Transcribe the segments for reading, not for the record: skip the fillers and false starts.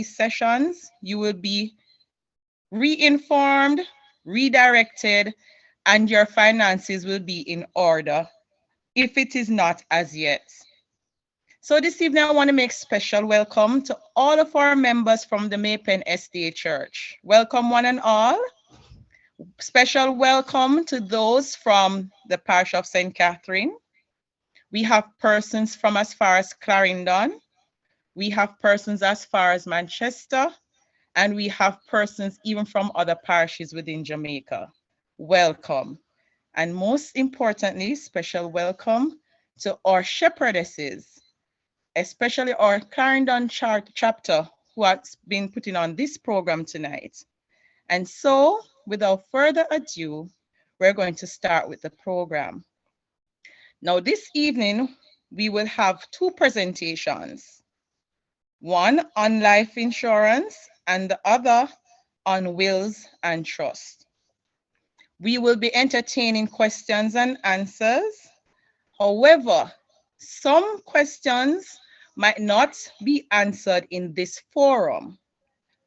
these sessions, you will be reinformed, redirected, and your finances will be in order if it is not as yet. So this evening, I want to make special welcome to all of our members from the Maypen SDA Church. Welcome one and all. Special welcome to those from the parish of St. Catherine. We have persons from as far as Clarendon. We have persons as far as Manchester. And we have persons even from other parishes within Jamaica. Welcome. And most importantly, special welcome to our shepherdesses, especially our Clarendon chapter who has been putting on this program tonight. And so, without further ado, we're going to start with the program. Now, this evening, we will have two presentations. One on life insurance and the other on wills and trust. We will be entertaining questions and answers. However, some questions might not be answered in this forum.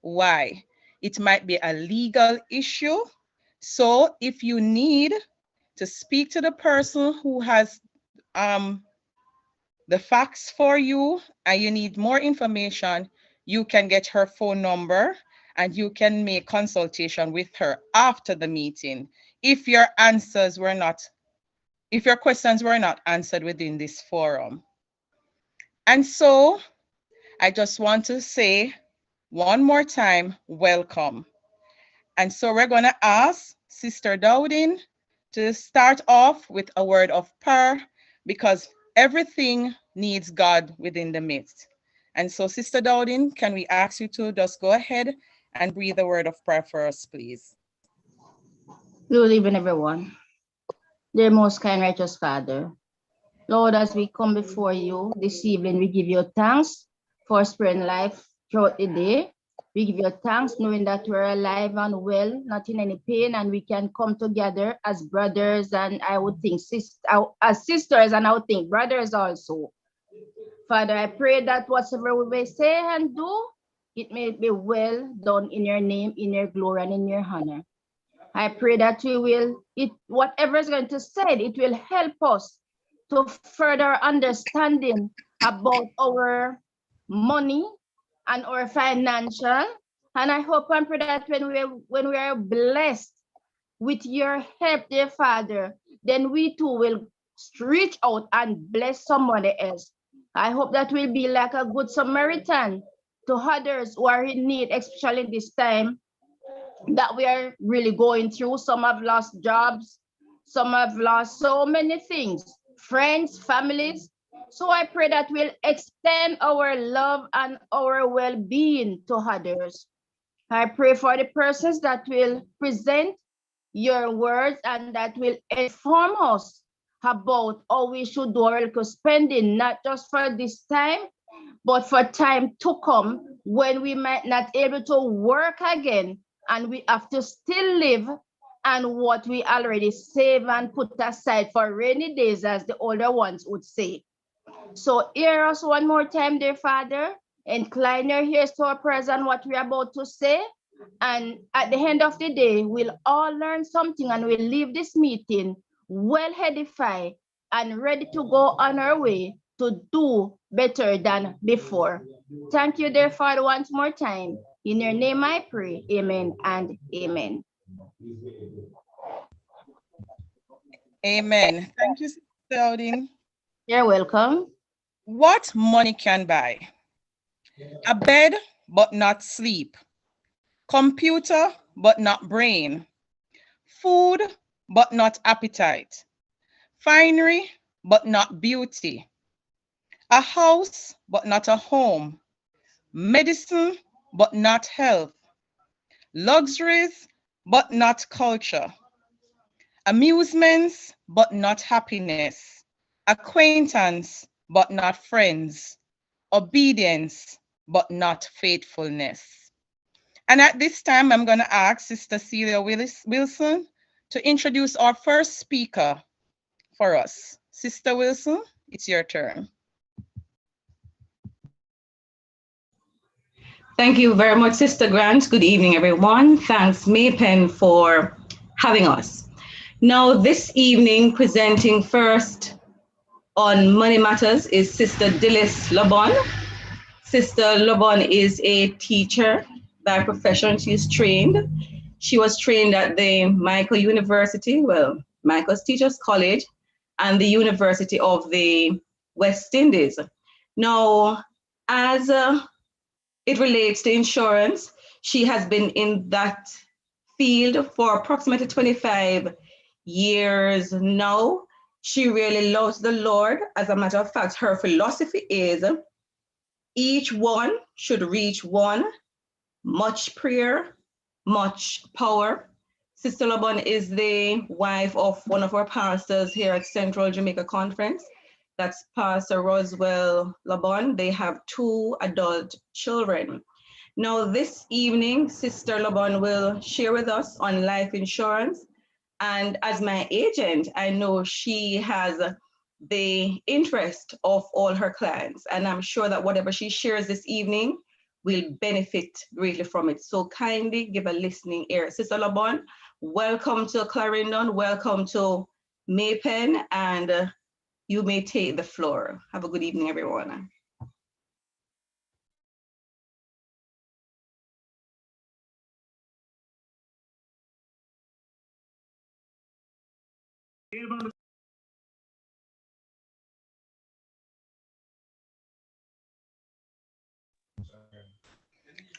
Why? It might be a legal issue. So if you need to speak to the person who has the facts for you and you need more information, you can get her phone number and you can make consultation with her after the meeting if your questions were not answered within this forum. And so I just want to say one more time, welcome. And so we're going to ask Sister Dowding to start off with a word of prayer because everything needs God within the midst. And so, Sister Dowding, can we ask you to just go ahead and breathe a word of prayer for us, please? Good evening, everyone. Dear most kind, righteous Father, Lord, as we come before you this evening, we give you thanks for sparing life throughout the day. We give you thanks knowing that we're alive and well, not in any pain, and we can come together as brothers and I would think as sisters, and I would think brothers also. Father, I pray that whatever we may say and do, it may be well done in your name, in your glory, and in your honor. I pray that whatever is going to say, it will help us to further understanding about our money and our financial. And I hope and pray that when we are blessed with your help, dear Father, then we too will reach out and bless somebody else. I hope that we'll be like a good Samaritan to others who are in need, especially this time that we are really going through. Some have lost jobs, some have lost so many things, friends, families. So I pray that we'll extend our love and our well-being to others. I pray for the persons that will present your words and that will inform us about how we should do our little spending, not just for this time, but for time to come when we might not able to work again and we have to still live and what we already save and put aside for rainy days, as the older ones would say. So hear us one more time, dear Father. Incline your ears to our prayers and what we're about to say. And at the end of the day, we'll all learn something and we'll leave this meeting well edified and ready to go on our way to do better than before. Thank you, dear Father, once more time. In your name I pray, amen and amen. Amen. Thank you, Sister Dowding. You're welcome. What money can buy? A bed, but not sleep. Computer, but not brain. Food, but not appetite. Finery, but not beauty. A house, but not a home. Medicine, but not health. Luxuries, but not culture. Amusements, but not happiness. Acquaintance, but not friends. Obedience, but not faithfulness. And at this time, I'm going to ask Sister Celia Wilson to introduce our first speaker for us. Sister Wilson, it's your turn. Thank you very much, Sister Grant. Good evening, everyone. Thanks, Maypen, for having us. Now, this evening, presenting first on Money Matters is Sister Dilys Lobon. Sister Lobon is a teacher by profession. She's trained. She was trained at the Michael University, well, Michael's Teachers College, and the University of the West Indies. Now, as it relates to insurance, she has been in that field for approximately 25 years now. She really loves the Lord. As a matter of fact, her philosophy is each one should reach one, much prayer, much power. Sister Lobon is the wife of one of our pastors here at Central Jamaica Conference. That's Pastor Roswell Lobon. They have 2 adult children. Now this evening, Sister Lobon will share with us on life insurance. And as my agent, I know she has the interest of all her clients. And I'm sure that whatever she shares this evening will benefit greatly from it. So kindly give a listening ear. Sister Lobon, welcome to Clarendon. Welcome to Maypen, and you may take the floor. Have a good evening, everyone.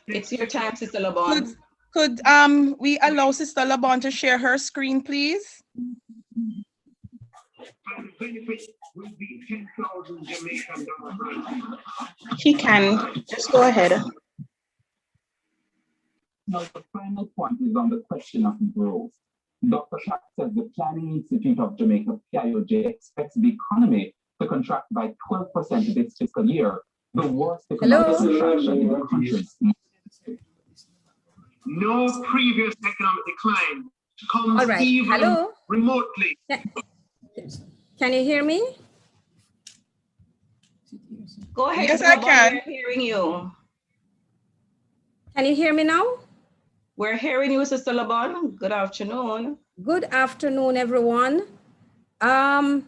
It's your time, Sister Lobon. Could we allow Sister Lobon to share her screen, please? She can. Just go ahead. Now, the final point is on the question of growth. Dr. Schack says the Planning Institute of Jamaica, PIOJ, expects the economy to contract by 12% this fiscal year, the worst economic contraction in the country's history. No previous economic decline comes even remotely. Can you hear me? Go ahead. Yes, I can. We're hearing you. Can you hear me now? We're hearing you, Sister Lobon. Good afternoon. Good afternoon, everyone. I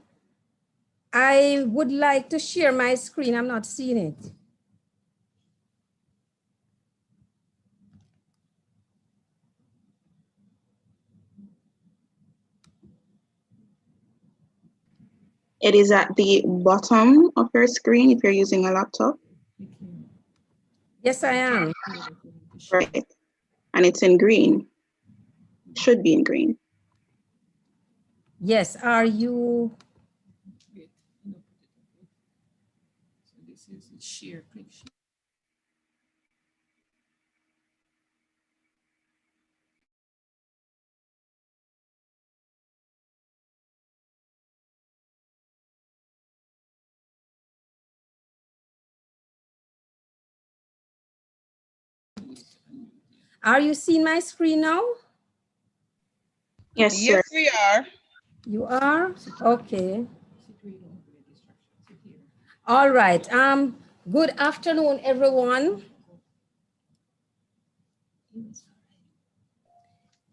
would like to share my screen. I'm not seeing it. It is at the bottom of your screen if you're using a laptop. Yes, I am. Right. And it's in green. Should be in green. Yes, are you? So this is share, click share. Are you seeing my screen now? Yes, Yes, sir. we are. You are? Okay. All right. Good afternoon, everyone.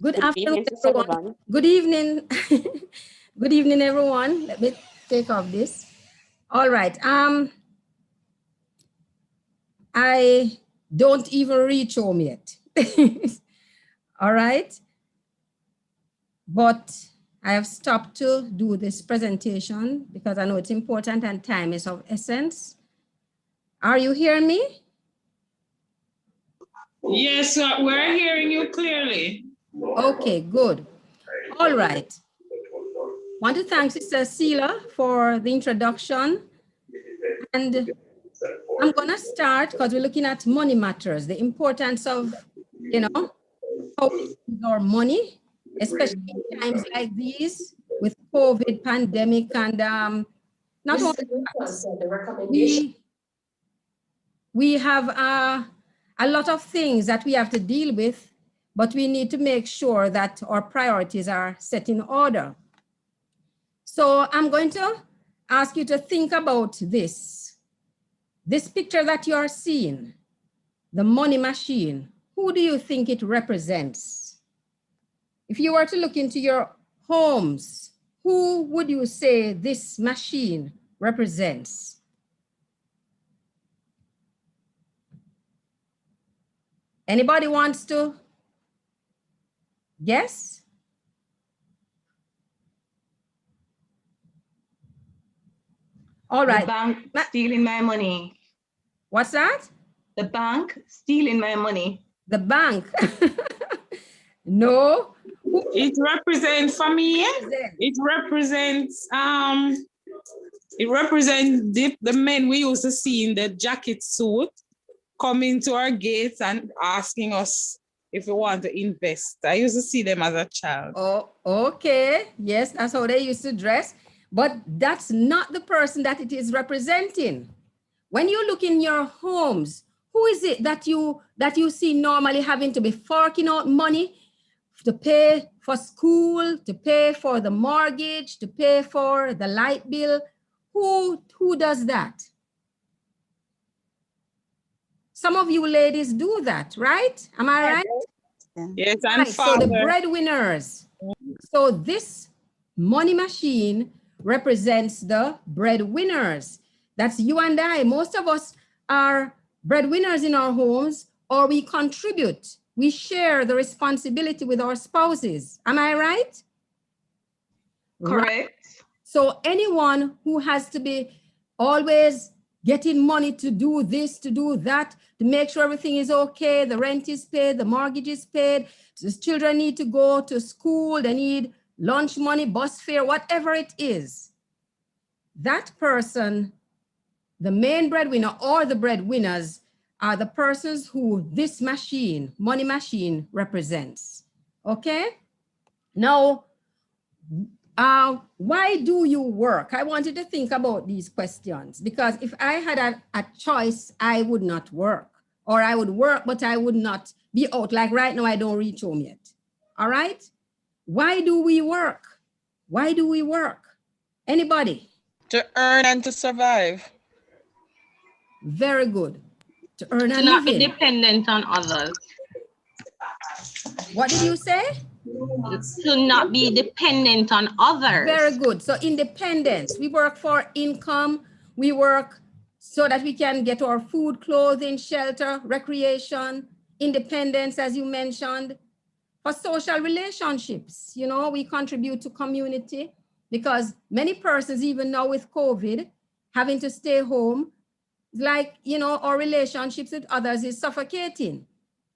Good afternoon, everyone. Good evening. Good evening, everyone. Let me take off this. All right. I don't even reach home yet. All right. But I have stopped to do this presentation because I know it's important and time is of essence. Are you hearing me? Yes, we're hearing you clearly. Okay, good. All right. Want to thank Sister Sheila for the introduction. And I'm gonna start because we're looking at money matters, the importance of, how we use our money, especially in times like these with COVID pandemic and not only that, we have a lot of things that we have to deal with, but we need to make sure that our priorities are set in order. So I'm going to ask you to think about this. This picture that you are seeing, the money machine, who do you think it represents? If you were to look into your homes, who would you say this machine represents? Anybody wants to guess? All right. The bank stealing my money. What's that? The bank stealing my money. The bank. No. It represents, for me, it represents the men we used to see in the jacket suit coming to our gates and asking us if we want to invest. I used to see them as a child. Oh, okay. Yes, that's how they used to dress. But that's not the person that it is representing. When you look in your homes, who is it that you see normally having to be forking out money to pay for school, to pay for the mortgage, to pay for the light bill? Who does that? Some of you ladies do that, right? Am I right? Yes, and right. So the breadwinners. So this money machine represents the breadwinners. That's you and I. Most of us are breadwinners in our homes, or we contribute. We share the responsibility with our spouses. Am I right? Correct. Right. So anyone who has to be always getting money to do this, to do that, to make sure everything is okay, the rent is paid, the mortgage is paid, the children need to go to school, they need lunch money, bus fare, whatever it is, that person, the main breadwinner or the breadwinners, are the persons who this machine, money machine, represents. Okay? Now, why do you work? I wanted to think about these questions, because if I had a choice, I would not work, or I would work, but I would not be out. Like right now, I don't reach home yet. All right? Why do we work? Why do we work? Anybody? To earn and to survive. Very good. To earn To a not be living. dependent on others. What did you say? To not be dependent on others. Very good. So independence. We work for income. We work so that we can get our food, clothing, shelter, recreation, independence, as you mentioned. For social relationships, you know, we contribute to community, because many persons, even now with COVID, having to stay home, like, you know, our relationships with others is suffocating.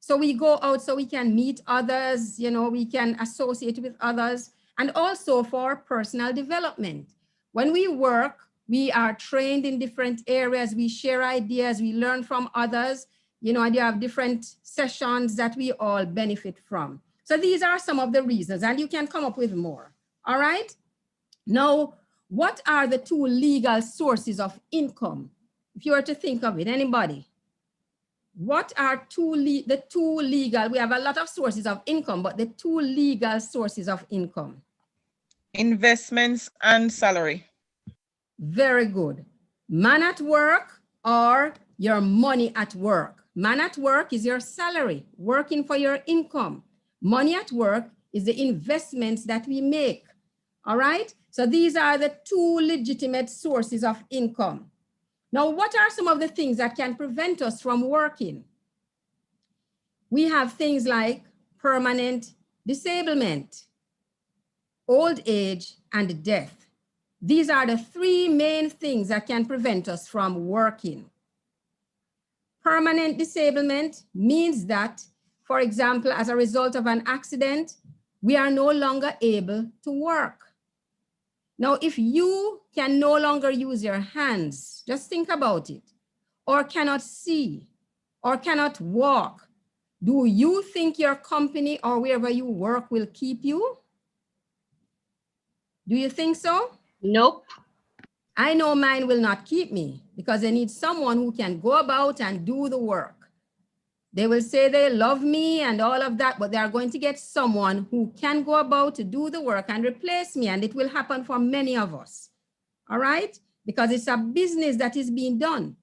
So we go out so we can meet others, you know, we can associate with others, and also for personal development. When we work, we are trained in different areas, we share ideas, we learn from others, you know, and you have different sessions that we all benefit from. So these are some of the reasons, and you can come up with more. All right. Now, what are the two legal sources of income? If you were to think of it, anybody? What are the two legal, we have a lot of sources of income, but the two legal sources of income? Investments and salary. Very good. Man at work or your money at work. Man at work is your salary, working for your income. Money at work is the investments that we make. All right. So these are the two legitimate sources of income. Now, what are some of the things that can prevent us from working? We have things like permanent disablement, old age, and death. These are the three main things that can prevent us from working. Permanent disablement means that, for example, as a result of an accident, we are no longer able to work. Now, if you can no longer use your hands, just think about it, or cannot see, or cannot walk, do you think your company or wherever you work will keep you? Do you think so? Nope. I know mine will not keep me, because they need someone who can go about and do the work. They will say they love me and all of that, but they are going to get someone who can go about to do the work and replace me. And it will happen for many of us. All right? Because it's a business that is being done.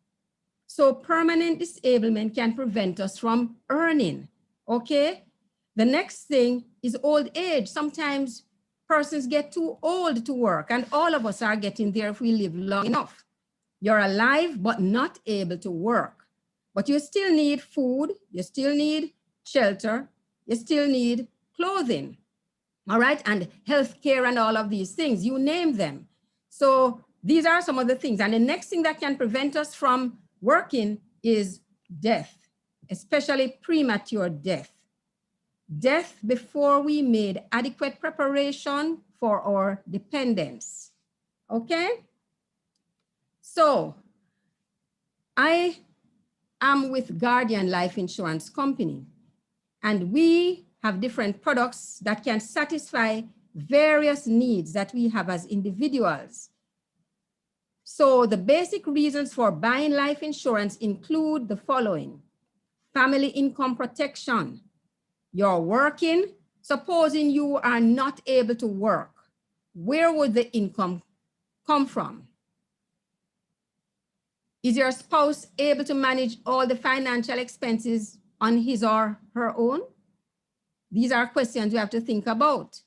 So permanent disablement can prevent us from earning, okay? The next thing is old age. Sometimes persons get too old to work, and all of us are getting there if we live long enough. You're alive, but not able to work. But you still need food, you still need shelter, you still need clothing, all right? And healthcare and all of these things, you name them. So these are some of the things. And the next thing that can prevent us from working is death, especially premature death. Death before we made adequate preparation for our dependents, okay? So I am with Guardian Life Insurance Company, and we have different products that can satisfy various needs that we have as individuals. So the basic reasons for buying life insurance include the following: family income protection. You're working, supposing you are not able to work, where would the income come from? Is your spouse able to manage all the financial expenses on his or her own? These are questions we have to think about.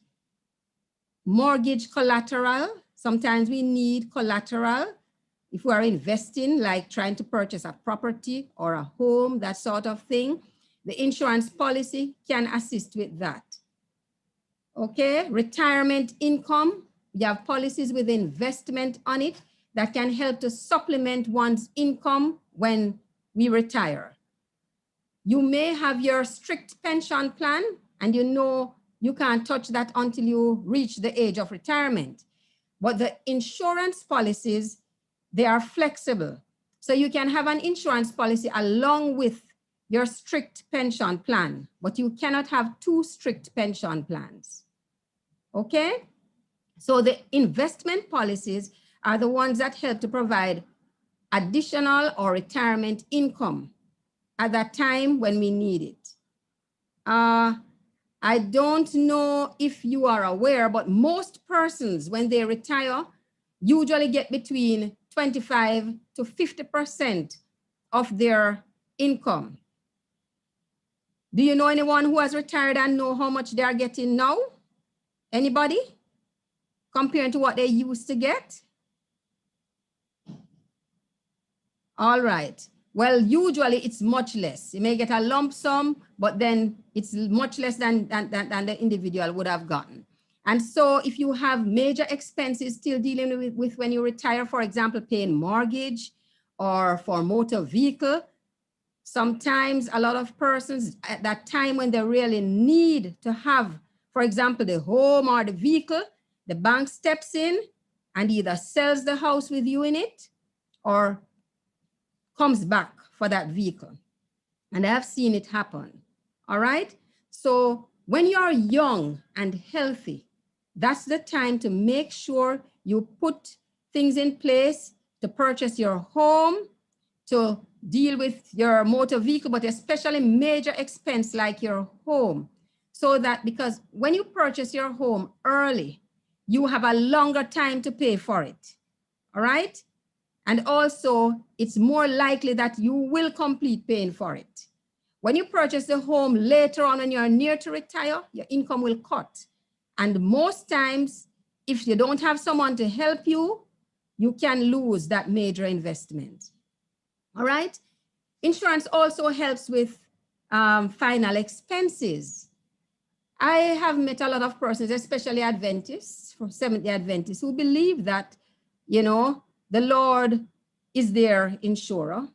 Mortgage collateral. Sometimes we need collateral if we are investing, like trying to purchase a property or a home, that sort of thing. The insurance policy can assist with that. Okay, retirement income. We have policies with investment on it that can help to supplement one's income when we retire. You may have your strict pension plan, and you know you can't touch that until you reach the age of retirement. But the insurance policies, they are flexible. So you can have an insurance policy along with your strict pension plan, but you cannot have two strict pension plans, okay? So the investment policies are the ones that help to provide additional or retirement income at that time when we need it. I don't know if you are aware, but most persons, when they retire, usually get between 25 to 50% of their income. Do you know anyone who has retired and know how much they are getting now? Anybody? Compared to what they used to get? All right. Well, usually it's much less. You may get a lump sum, but then it's much less than the individual would have gotten. And so if you have major expenses still dealing with when you retire, for example, paying mortgage or for motor vehicle, sometimes a lot of persons at that time when they really need to have, for example, the home or the vehicle, the bank steps in and either sells the house with you in it or comes back for that vehicle. And I have seen it happen, all right? So when you're young and healthy, that's the time to make sure you put things in place to purchase your home, to deal with your motor vehicle, but especially major expense like your home. So that because when you purchase your home early, you have a longer time to pay for it, all right? And also, it's more likely that you will complete paying for it. When you purchase the home later on when you're near to retire, your income will cut. And most times, if you don't have someone to help you, you can lose that major investment. All right? Insurance also helps with final expenses. I have met a lot of persons, especially Adventists, from Seventh-day Adventists, who believe that, you know, the Lord is their insurer.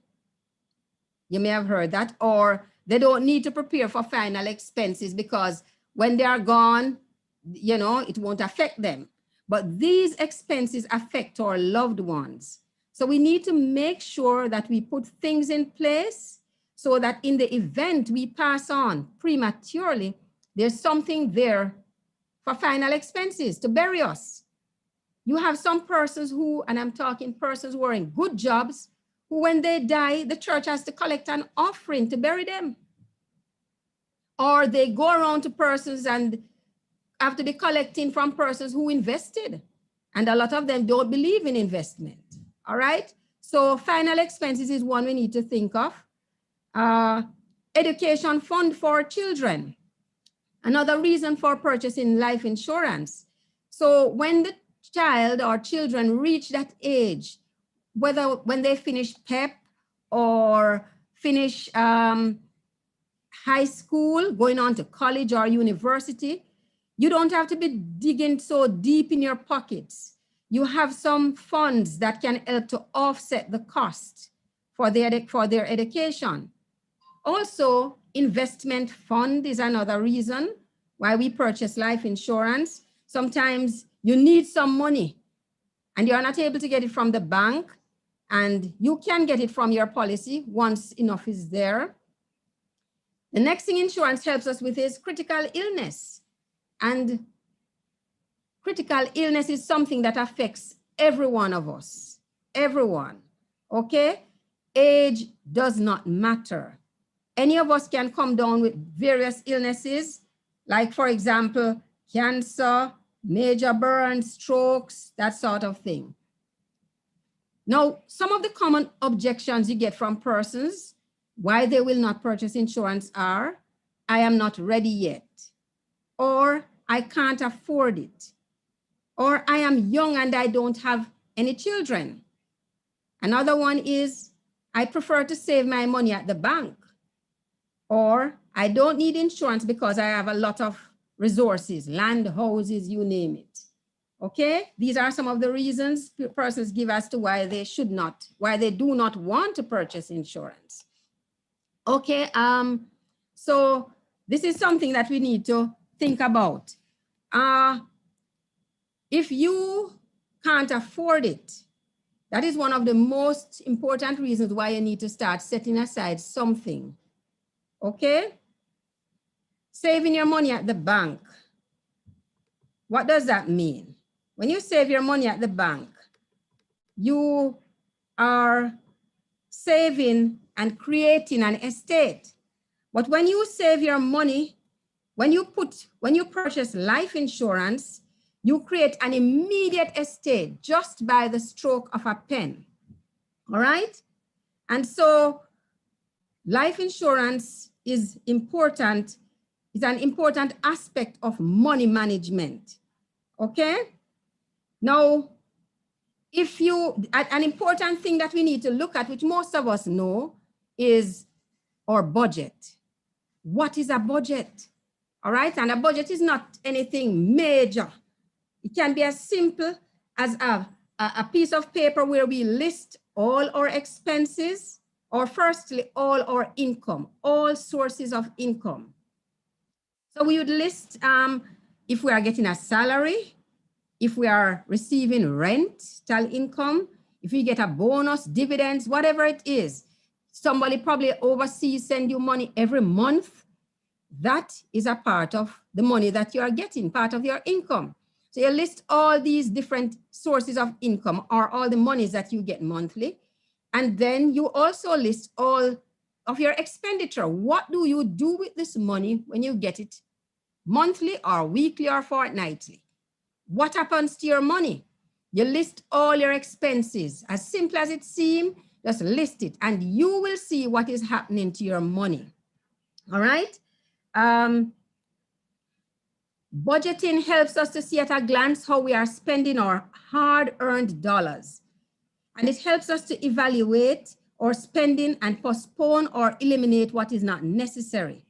You may have heard that, or they don't need to prepare for final expenses because when they are gone, you know, it won't affect them. But these expenses affect our loved ones. So we need to make sure that we put things in place so that in the event we pass on prematurely, there's something there for final expenses to bury us. You have some persons who, and I'm talking persons who are in good jobs, who when they die, the church has to collect an offering to bury them. Or they go around to persons and have to be collecting from persons who invested. And a lot of them don't believe in investment, all right? So final expenses is one we need to think of. Education fund for children. Another reason for purchasing life insurance. So when the child or children reach that age, whether when they finish PEP or finish high school, going on to college or university, you don't have to be digging so deep in your pockets. You have some funds that can help to offset the cost for their education. Also, investment fund is another reason why we purchase life insurance. Sometimes you need some money and you're not able to get it from the bank, and you can get it from your policy once enough is there. The next thing insurance helps us with is critical illness. And critical illness is something that affects every one of us, everyone, okay? Age does not matter. Any of us can come down with various illnesses, like for example, cancer, major burns, strokes, that sort of thing. Now, some of the common objections you get from persons why they will not purchase insurance are, I am not ready yet, or I can't afford it, or I am young and I don't have any children. Another one is, I prefer to save my money at the bank, or I don't need insurance because I have a lot of resources, land, houses, you name it. Okay, these are some of the reasons persons give as to why they should not, why they do not want to purchase insurance. Okay, so this is something that we need to think about. If you can't afford it, that is one of the most important reasons why you need to start setting aside something. Okay, saving your money at the bank. What does that mean? When you save your money at the bank, you are saving and creating an estate. But when you save your money, when you purchase life insurance, you create an immediate estate just by the stroke of a pen. All right? And so life insurance is important. It's an important aspect of money management. Okay? Now, an important thing that we need to look at, which most of us know, is our budget. What is a budget? All right, and a budget is not anything major. It can be as simple as a piece of paper where we list all our expenses, or firstly, all our income, all sources of income. So we would list if we are getting a salary, if we are receiving rental income, if you get a bonus, dividends, whatever it is, somebody probably overseas send you money every month, that is a part of the money that you are getting, part of your income. So you list all these different sources of income or all the monies that you get monthly. And then you also list all of your expenditure. What do you do with this money when you get it monthly or weekly or fortnightly? What happens to your money? You list all your expenses. As simple as it seems, just list it and you will see what is happening to your money. All right? Budgeting helps us to see at a glance how we are spending our hard-earned dollars. And it helps us to evaluate our spending and postpone or eliminate what is not necessary.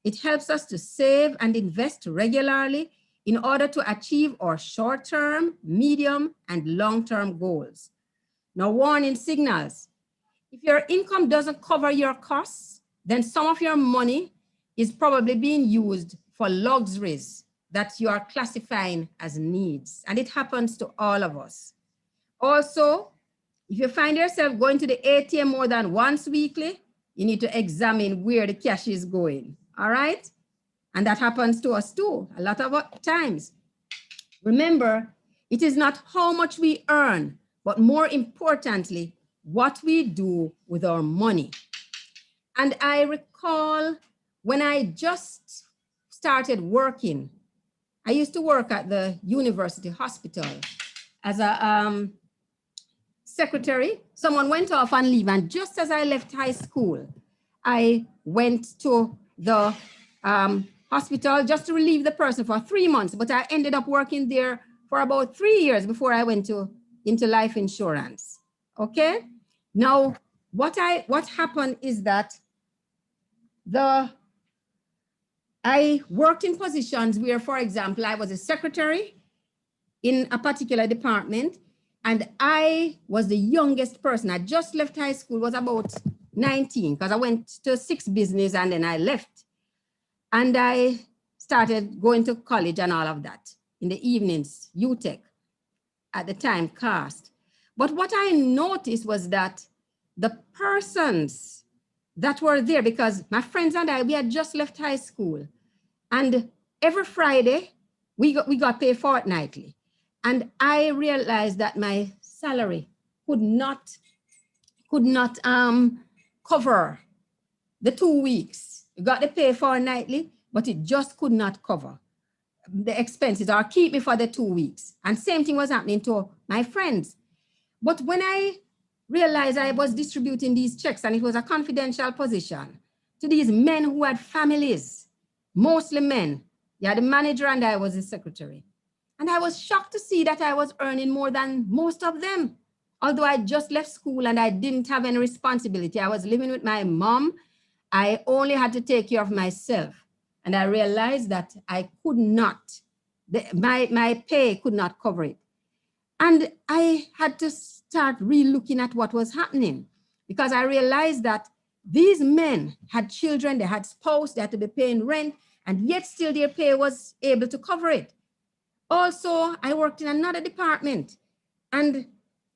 It helps us to save and invest regularly in order to achieve our short-term, medium, and long-term goals. Now, warning signals. If your income doesn't cover your costs, then some of your money is probably being used for luxuries that you are classifying as needs. And it happens to all of us. Also, if you find yourself going to the ATM more than once weekly, you need to examine where the cash is going. All right? And that happens to us too, a lot of times. Remember, it is not how much we earn, but more importantly, what we do with our money. And I recall when I just started working, I used to work at the university hospital as a secretary. Someone went off on leave, and just as I left high school, I went to the hospital just to relieve the person for 3 months, but I ended up working there for about 3 years before I went into life insurance. Okay. Now, what happened is that I worked in positions where, for example, I was a secretary in a particular department, and I was the youngest person. I just left high school, was about 19, because I went to 6 business and then I left. And I started going to college and all of that in the evenings, UTech, at the time, CAST. But what I noticed was that the persons that were there, because my friends and I, we had just left high school, and every Friday we got paid fortnightly. And I realized that my salary could not cover the 2 weeks. You got to pay fortnightly, but it just could not cover the expenses or keep me for the 2 weeks. And same thing was happening to my friends. But when I realized I was distributing these checks, and it was a confidential position, to these men who had families, mostly men. Yeah, the manager and I was the secretary. And I was shocked to see that I was earning more than most of them. Although I just left school and I didn't have any responsibility. I was living with my mom. I only had to take care of myself. And I realized that I could not, my pay could not cover it. And I had to start re-looking at what was happening, because I realized that these men had children, they had spouse, they had to be paying rent, and yet still their pay was able to cover it. Also, I worked in another department, and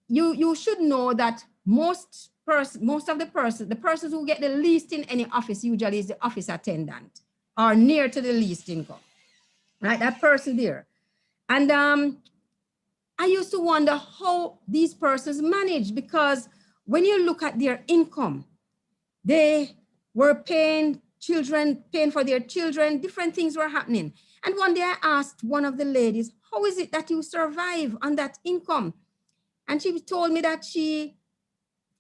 you should know that most of the persons who get the least in any office usually is the office attendant or near to the least income, right? That person there. And I used to wonder how these persons manage, because when you look at their income, they were paying for their children, different things were happening. And one day I asked one of the ladies, how is it that you survive on that income? And she told me that she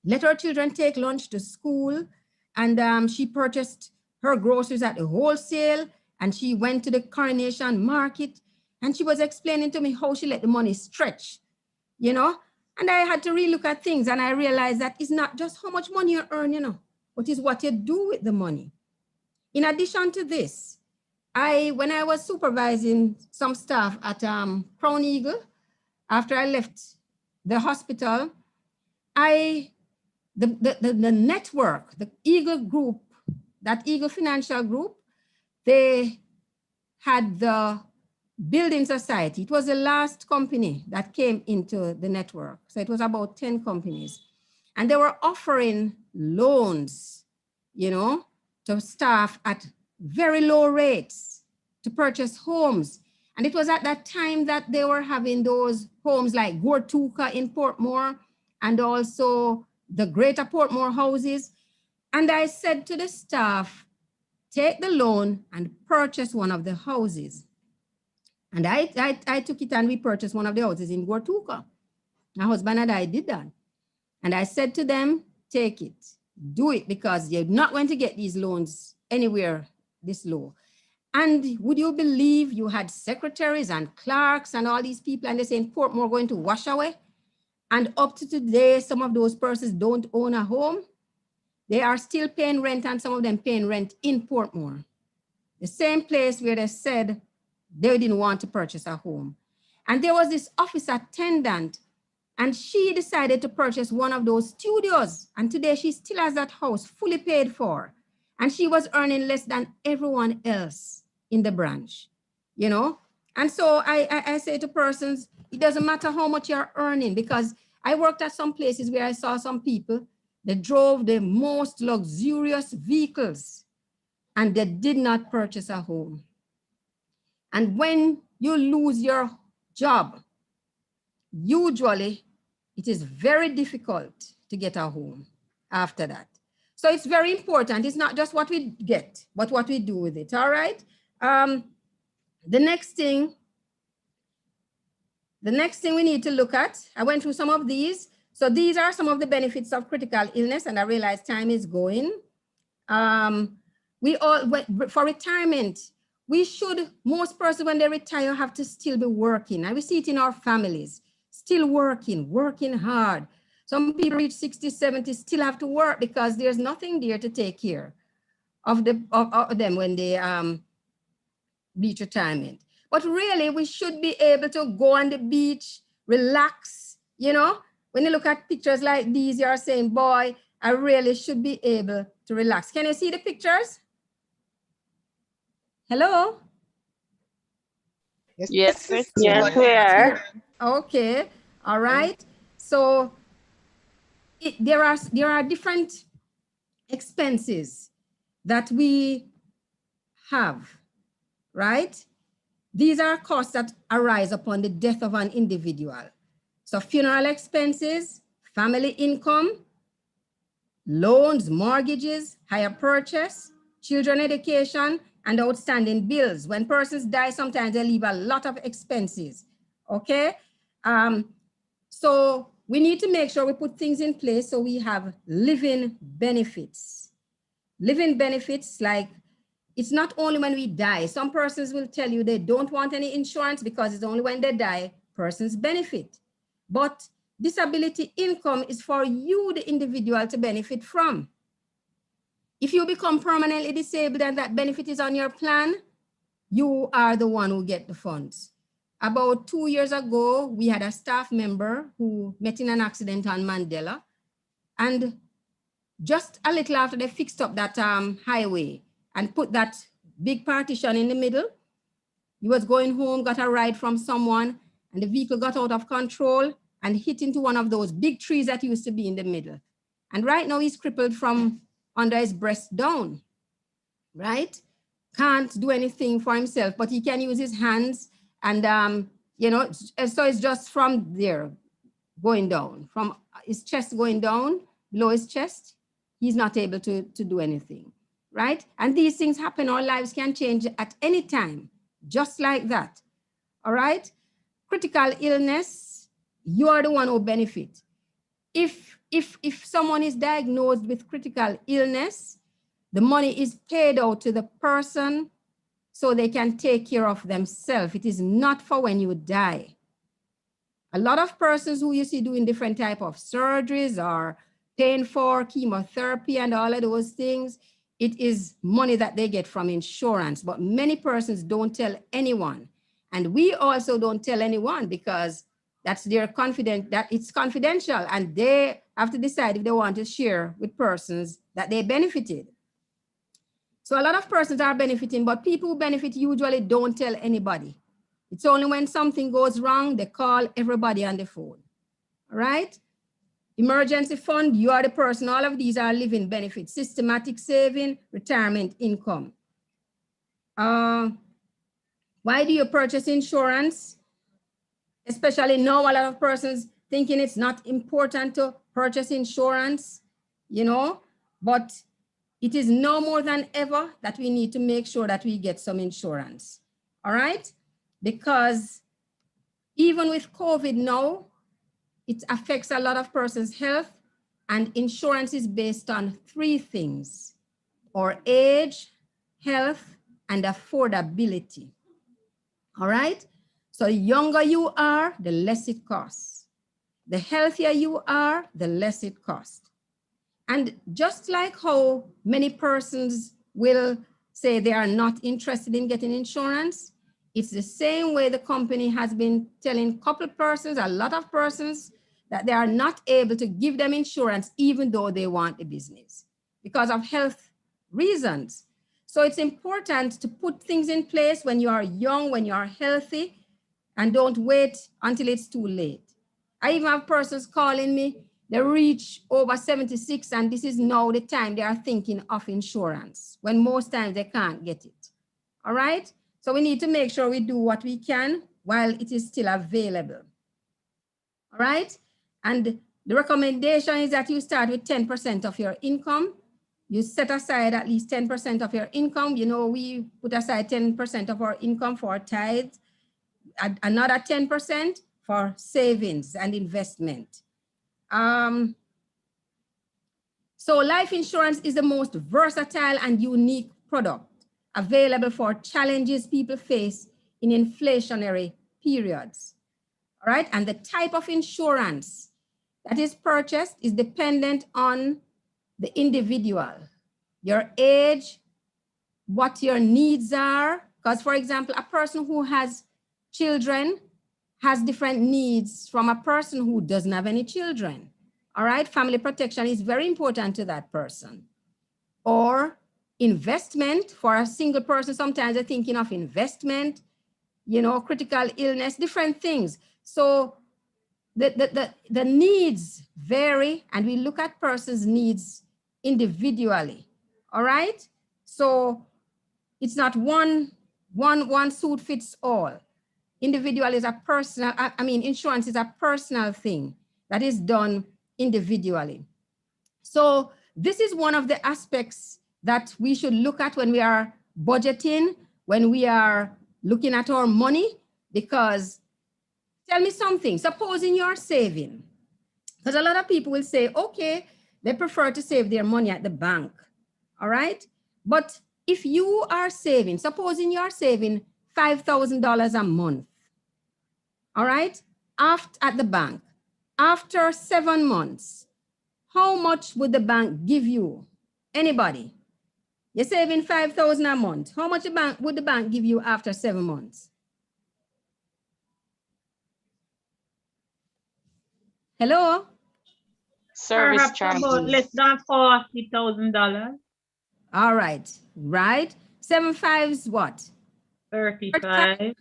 let her children take lunch to school, and she purchased her groceries at the wholesale, and she went to the Coronation Market, and she was explaining to me how she let the money stretch, you know? And I had to relook at things, and I realized that it's not just how much money you earn, you know, but it's what you do with the money. In addition to this, when I was supervising some staff at Crown Eagle, after I left the hospital, the network, the Eagle Group, that Eagle Financial Group, they had the Building Society. It was the last company that came into the network. So it was about 10 companies. And they were offering loans, you know, to staff at very low rates to purchase homes. And it was at that time that they were having those homes like Gortuka in Portmore, and also the Greater Portmore houses. And I said to the staff, take the loan and purchase one of the houses. And I took it and we purchased one of the houses in Gortuka. My husband and I did that. And I said to them, take it, do it, because you're not going to get these loans anywhere this low. And would you believe you had secretaries and clerks and all these people, and they say in Portmore going to wash away? And up to today, some of those persons don't own a home. They are still paying rent, and some of them paying rent in Portmore, the same place where they said they didn't want to purchase a home. And there was this office attendant, and she decided to purchase one of those studios. And today she still has that house fully paid for. And she was earning less than everyone else in the branch, you know? And so I say to persons, it doesn't matter how much you're earning, because I worked at some places where I saw some people that drove the most luxurious vehicles and they did not purchase a home. And when you lose your job, usually it is very difficult to get a home after that. So it's very important. It's not just what we get, but what we do with it, all right? The next thing we need to look at, I went through some of these. So these are some of the benefits of critical illness, and I realize time is going. For retirement, most persons when they retire have to still be working. And we see it in our families, still working hard. Some people reach 60, 70, still have to work because there's nothing there to take care of them when they reach retirement. But really, we should be able to go on the beach, relax, you know. When you look at pictures like these, you're saying, boy, I really should be able to relax. Can you see the pictures? Hello? Yes, we are. Okay, all right. So there are different expenses that we have, right? These are costs that arise upon the death of an individual. So funeral expenses, family income, loans, mortgages, hire purchase, children education, and outstanding bills. When persons die, sometimes they leave a lot of expenses, okay? So we need to make sure we put things in place so we have living benefits. Living benefits, like, it's not only when we die. Some persons will tell you they don't want any insurance because it's only when they die persons benefit. But disability income is for you, the individual, to benefit from. If you become permanently disabled and that benefit is on your plan, you are the one who get the funds. About 2 years ago, we had a staff member who met in an accident on Mandela, and just a little after they fixed up that highway and put that big partition in the middle, he was going home, got a ride from someone, and the vehicle got out of control and hit into one of those big trees that used to be in the middle. And right now he's crippled from under his breast down, right? Can't do anything for himself, but he can use his hands, and you know, so it's just from there going down, from his chest going down, below his chest, he's not able to do anything, right? And these things happen, our lives can change at any time, just like that, all right? Critical illness, you are the one who benefit. If someone is diagnosed with critical illness, the money is paid out to the person so they can take care of themselves. It is not for when you die. A lot of persons who you see doing different type of surgeries or paying for chemotherapy and all of those things, it is money that they get from insurance, but many persons don't tell anyone. And we also don't tell anyone because that's their that it's confidential, and they have to decide if they want to share with persons that they benefited. So a lot of persons are benefiting, but people who benefit usually don't tell anybody. It's only when something goes wrong, they call everybody on the phone, all right? Emergency fund, you are the person, all of these are living benefits, systematic saving, retirement income. Why do you purchase insurance? Especially now, a lot of persons thinking it's not important to purchase insurance, you know, but it is no more than ever that we need to make sure that we get some insurance, all right? Because even with COVID now, it affects a lot of persons' health, and insurance is based on 3 things: or age, health, and affordability, all right? So the younger you are, the less it costs. The healthier you are, the less it costs. And just like how many persons will say they are not interested in getting insurance, it's the same way the company has been telling a lot of persons, that they are not able to give them insurance even though they want the business because of health reasons. So it's important to put things in place when you are young, when you are healthy, and don't wait until it's too late. I even have persons calling me, they reach over 76, and this is now the time they are thinking of insurance, when most times they can't get it, all right? So we need to make sure we do what we can while it is still available, all right? And the recommendation is that you start with 10% of your income. You set aside at least 10% of your income. You know, we put aside 10% of our income for tithes, another 10% for savings and investment. So life insurance is the most versatile and unique product available for challenges people face in inflationary periods. All right, and the type of insurance that is purchased is dependent on the individual, your age, what your needs are. Because for example, a person who has children has different needs from a person who doesn't have any children. All right, family protection is very important to that person. Or investment for a single person, sometimes they're thinking of investment, you know, critical illness, different things. So the needs vary, and we look at persons' needs individually. All right, so it's not one suit fits all. Individual is a personal, insurance is a personal thing that is done individually. So this is one of the aspects that we should look at when we are budgeting, when we are looking at our money, because tell me something, supposing you're saving, because a lot of people will say, okay, they prefer to save their money at the bank, all right? But if you are saving, supposing you're saving $5,000 a month, all right, at the bank, after 7 months, how much would the bank give you? Anybody? You're saving 5,000 a month. How much would the bank give you after 7 months? Hello? Service charges. About less than $40,000. All right, right. 7 5s what? 35.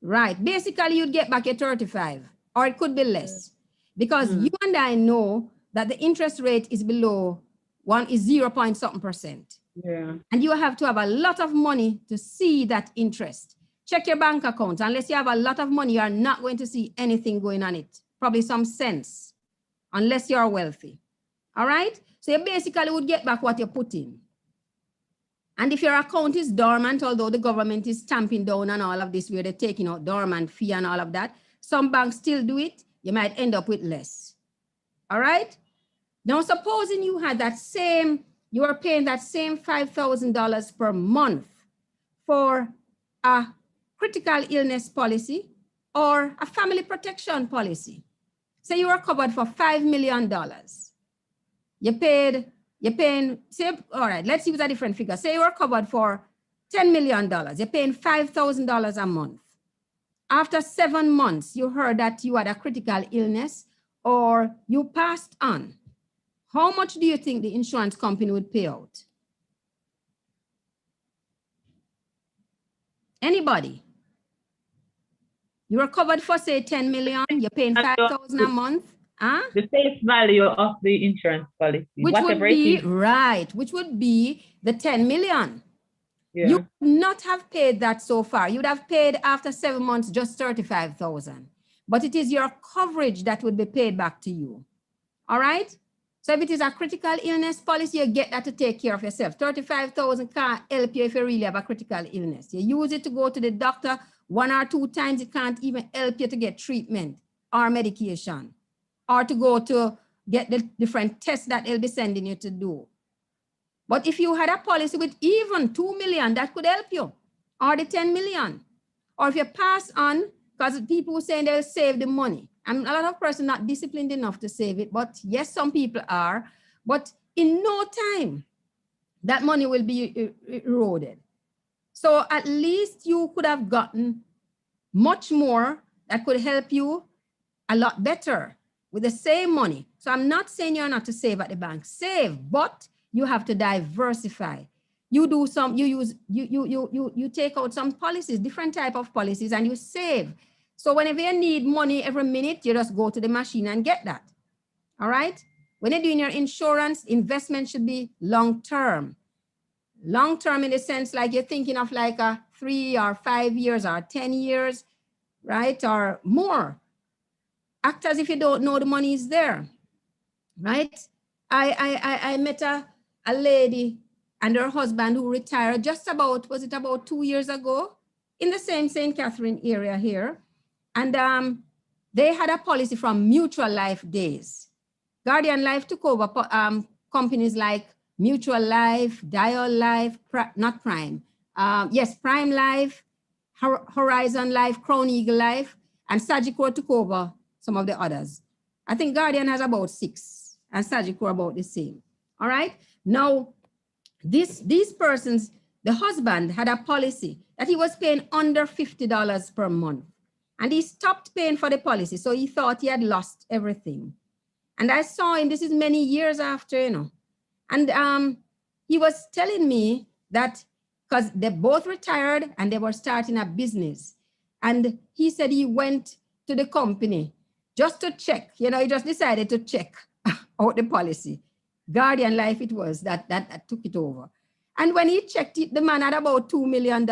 Right, basically you'd get back your 35, or it could be less, because you and I know that the interest rate is below 0 point something percent. Yeah. And you have to have a lot of money to see that interest. Check your bank account. Unless you have a lot of money, you are not going to see anything going on it. Probably some cents, unless you're wealthy. All right? So you basically would get back what you put in. And if your account is dormant, although the government is stamping down on all of this, where they're taking out dormant fee and all of that, some banks still do it, you might end up with less. All right? Now, supposing you had you were paying that same $5,000 per month for a critical illness policy or a family protection policy. Say you were covered for $5 million. You're paying, say, all right, let's use a different figure. Say you were covered for $10 million. You're paying $5,000 a month. After 7 months, you heard that you had a critical illness or you passed on. How much do you think the insurance company would pay out? Anybody? You were covered for, say, 10 million. You're paying 5,000 a month. Huh? The face value of the insurance policy. Which would be, right, which would be the 10 million. Yeah. You would not have paid that so far. You'd have paid after 7 months just 35,000. But it is your coverage that would be paid back to you. All right? So if it is a critical illness policy, you get that to take care of yourself. 35,000 can't help you if you really have a critical illness. You use it to go to the doctor 1 or 2 times. It can't even help you to get treatment or medication, or to go to get the different tests that they'll be sending you to do. But if you had a policy with even 2 million, that could help you, or the 10 million. Or if you pass on, because people were saying they'll save the money. And a lot of persons not disciplined enough to save it, but yes, some people are. But in no time, that money will be eroded. So at least you could have gotten much more that could help you a lot better with the same money. So I'm not saying you're not to save at the bank. Save, but you have to diversify. You do some, you take out some policies, different type of policies, and you save. So whenever you need money every minute, you just go to the machine and get that. All right? When you're doing your insurance, investment should be long-term. Long-term in the sense like you're thinking of like a 3 or 5 years or 10 years, right? Or more. Act as if you don't know the money is there, right? I met a lady and her husband who retired just about, was it about 2 years ago, in the same St. Catherine area here. And they had a policy from Mutual Life Days. Guardian Life took over companies like Mutual Life, Dial Life, not Prime. Yes, Prime Life, Horizon Life, Crown Eagle Life, and Sagicor took over some of the others. I think Guardian has about 6 and Sagicor about the same. All right. Now, these persons, the husband had a policy that he was paying under $50 per month. And he stopped paying for the policy. So he thought he had lost everything. And I saw him, this is many years after, you know. And he was telling me that because they both retired and they were starting a business. And he said he went to the company just to check, you know, he just decided to check out the policy. Guardian Life it was that took it over. And when he checked it, the man had about $2 million,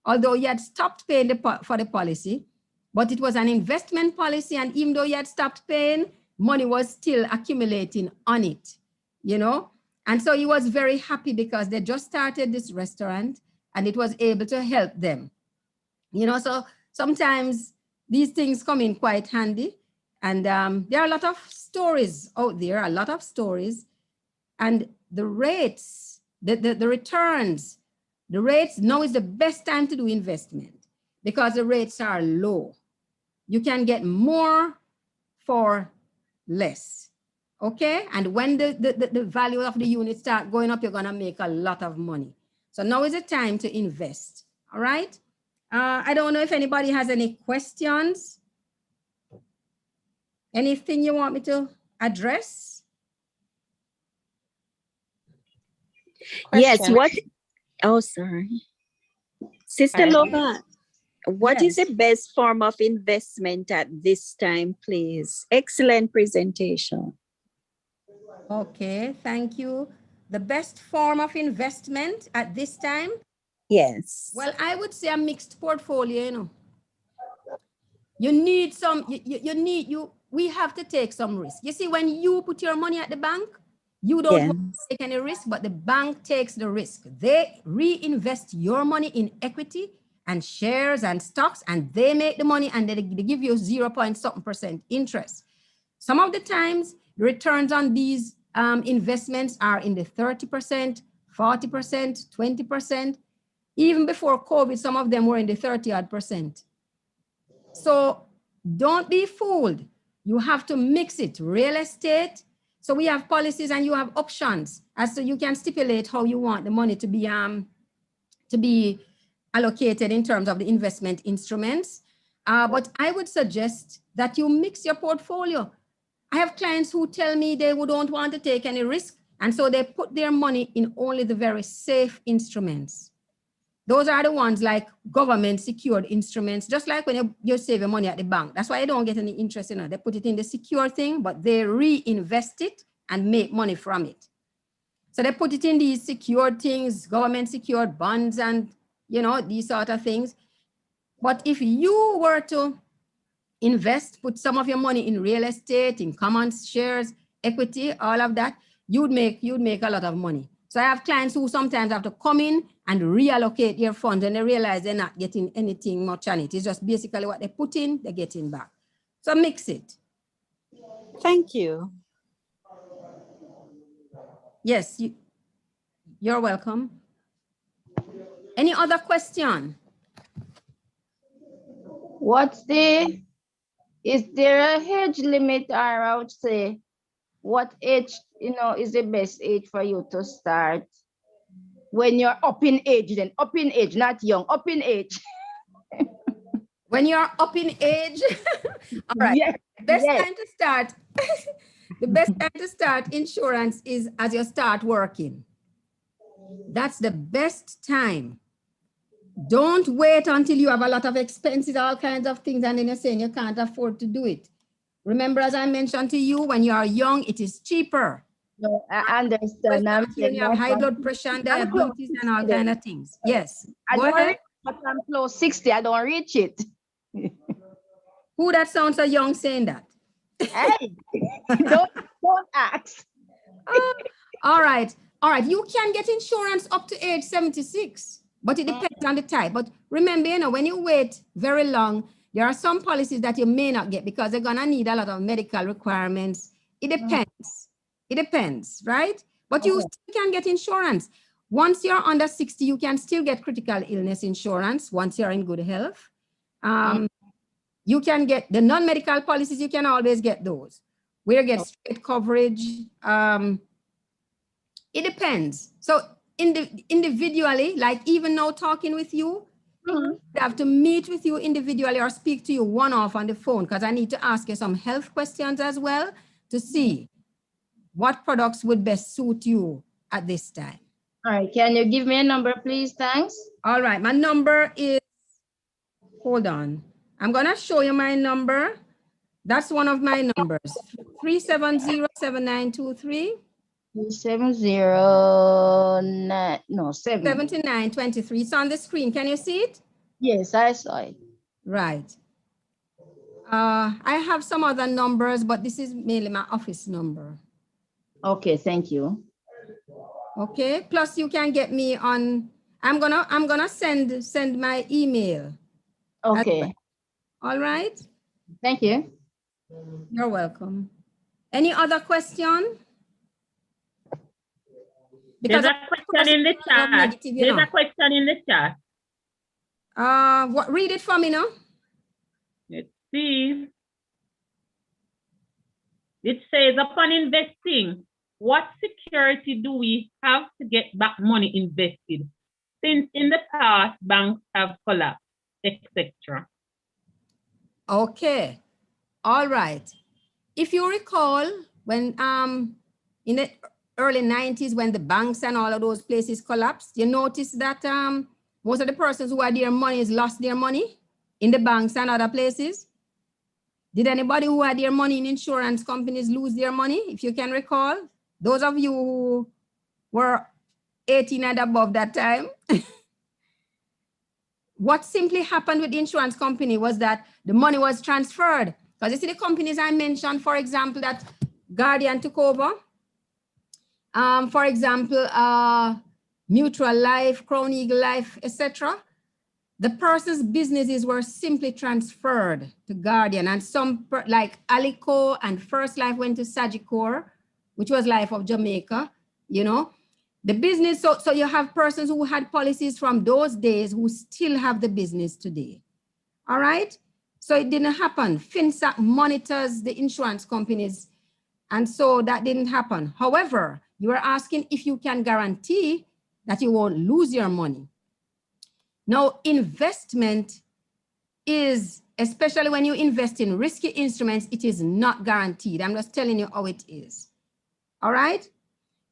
although he had stopped paying for the policy, but it was an investment policy. And even though he had stopped paying, money was still accumulating on it, you know? And so he was very happy because they just started this restaurant and it was able to help them, you know? So sometimes these things come in quite handy. And there are a lot of stories out there, a lot of stories. And the rates, the returns, the rates, now is the best time to do investment because the rates are low. You can get more for less, okay? And when the value of the unit start going up, you're gonna make a lot of money. So now is the time to invest, all right? I don't know if anybody has any questions. Anything you want me to address? Yes, sorry. Sister Loba, what is the best form of investment at this time, please? Excellent presentation. Okay, thank you. The best form of investment at this time? Yes. Well, I would say a mixed portfolio, you know. You need some, we have to take some risk. You see, when you put your money at the bank, you don't want to take any risk, but the bank takes the risk. They reinvest your money in equity and shares and stocks, and they make the money and they give you 0.something% interest. Some of the times, returns on these investments are in the 30%, 40%, 20%. Even before COVID, some of them were in the 30-odd%. So don't be fooled. You have to mix it. Real estate. So we have policies and you have options as so you can stipulate how you want the money to be allocated in terms of the investment instruments. But I would suggest that you mix your portfolio. I have clients who tell me they don't want to take any risk. And so they put their money in only the very safe instruments. Those are the ones like government secured instruments, just like when you save your money at the bank. That's why you don't get any interest in it. They put it in the secure thing, but they reinvest it and make money from it. So they put it in these secured things, government secured bonds and, you know, these sort of things. But if you were to invest, put some of your money in real estate, in common shares, equity, all of that, you'd make a lot of money. So I have clients who sometimes have to come in and reallocate their funds and they realize they're not getting anything much on it. It's just basically what they put in, they're getting back. So mix it. Thank you. Yes, you're welcome. Any other question? Is there a age limit, or I would say, what age, you know, is the best age for you to start? When you're up in age, then up in age, not young, up in age. When you're up in age, all right. Yes. Time to start. The best time to start insurance is as you start working. That's the best time. Don't wait until you have a lot of expenses, all kinds of things, and then you're saying you can't afford to do it. Remember, as I mentioned to you, when you are young, it is cheaper. No, I understand. When you have high blood pressure and diabetes and all kinds of things. Yes. Go ahead. But I'm close 60. I don't reach it. Who that sounds so young saying that? Hey, don't ask. All right. You can get insurance up to age 76, but it depends on the type. But remember, you know, when you wait very long, there are some policies that you may not get because they're gonna need a lot of medical requirements, It depends. It depends, right? But you still can get insurance. Once you're under 60, you can still get critical illness insurance once you're in good health. You can get the non-medical policies, you can always get those. Where you get straight coverage. It depends. So individually, like even now talking with you, I have to meet with you individually or speak to you one-off on the phone because I need to ask you some health questions as well to see what products would best suit you at this time. All right, can you give me a number, please? Thanks. All right, my number is, hold on. I'm gonna show you my number. That's one of my numbers, 370-7923. 370, no, 7923. It's on the screen. Can you see it? Yes, I saw it. Right. I have some other numbers, but this is mainly my office number. Okay, thank you. Okay. Plus, you can get me on. I'm gonna send my email. Okay. All right. Thank you. You're welcome. Any other question? There's a question in the chat. There's a question in the chat. What? Read it for me now. Let's see. It says, upon investing, what security do we have to get back money invested? Since in the past, banks have collapsed, etc. Okay. All right. If you recall, when in the early 90s, when the banks and all of those places collapsed, you notice that most of the persons who had their money lost their money in the banks and other places. Did anybody who had their money in insurance companies lose their money? If you can recall, those of you who were 18 and above that time, what simply happened with the insurance company was that the money was transferred. Because you see the companies I mentioned, for example, that Guardian took over, for example, Mutual Life, Crown Eagle Life, etc. The person's businesses were simply transferred to Guardian, and some like Alico and First Life went to Sagicor, which was Life of Jamaica, you know. The business, so you have persons who had policies from those days who still have the business today. All right? So it didn't happen. FinSac monitors the insurance companies, and so that didn't happen. However, you are asking if you can guarantee that you won't lose your money. Now, investment is, especially when you invest in risky instruments, it is not guaranteed. I'm just telling you how it is. All right?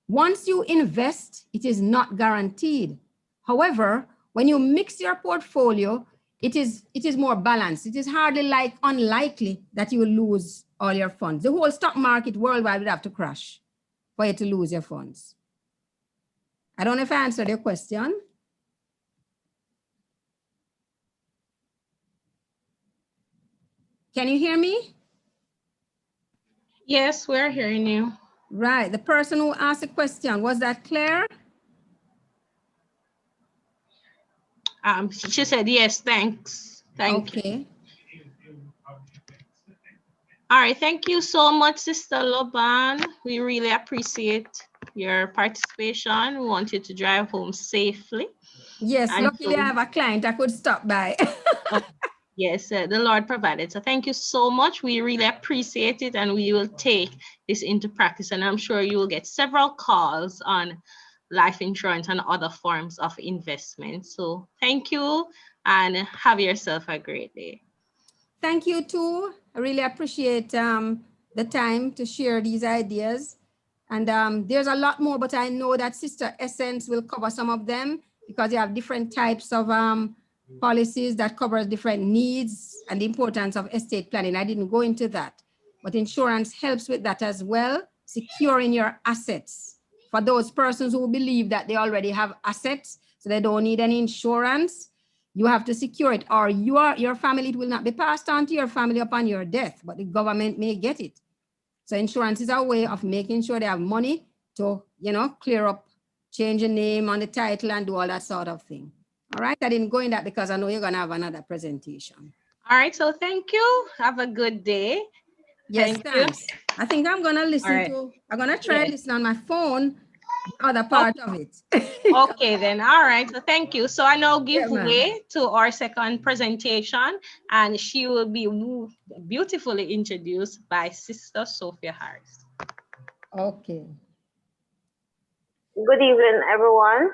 Once you invest, it is not guaranteed. However, when you mix your portfolio, it is more balanced. It is hardly unlikely that you will lose all your funds. The whole stock market worldwide would have to crash for you to lose your funds. I don't know if I answered your question. Can you hear me? Yes, we're hearing you. Right. The person who asked the question, was that Claire? She said, yes, thanks. Thank you. All right. Thank you so much, Sister Loban. We really appreciate your participation. We want you to drive home safely. Yes, and luckily I have a client I could stop by. Yes, the Lord provided. So thank you so much. We really appreciate it, and we will take this into practice. And I'm sure you will get several calls on life insurance and other forms of investment. So thank you, and have yourself a great day. Thank you too. I really appreciate the time to share these ideas. And there's a lot more, but I know that Sister Essence will cover some of them because you have different types of policies that cover different needs and the importance of estate planning. I didn't go into that, but insurance helps with that as well, securing your assets. For those persons who believe that they already have assets, so they don't need any insurance, you have to secure it, or your family, it will not be passed on to your family upon your death, but the government may get it. So insurance is a way of making sure they have money to, clear up, change the name on the title and do all that sort of thing. All right, I didn't go in that because I know you're gonna have another presentation. All right, so thank you. Have a good day. Yes, Thank you. thanks. I think I'm gonna listen right. to, I'm gonna try Yes. listen on my phone, the other part of it. Okay, then. All right. So thank you. So I now give Yeah, ma'am. way to our second presentation, and she will be beautifully introduced by Sister Sophia Harris. Okay. Good evening, everyone.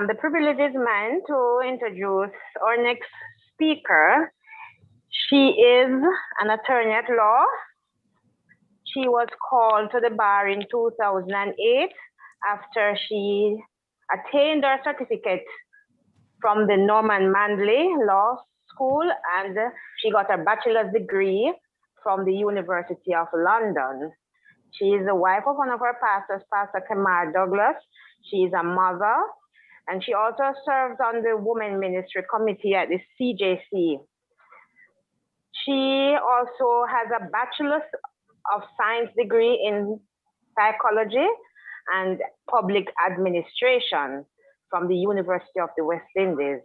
The privilege is mine to introduce our next speaker. She is an attorney at law. She was called to the bar in 2008 after she attained her certificate from the Norman Manley Law School, and she got a bachelor's degree from the University of London. She is the wife of one of our pastors, Pastor Kamar Douglas. She is a mother, and she also serves on the Women Ministry Committee at the CJC. She also has a Bachelor's of Science degree in psychology and public administration from the University of the West Indies.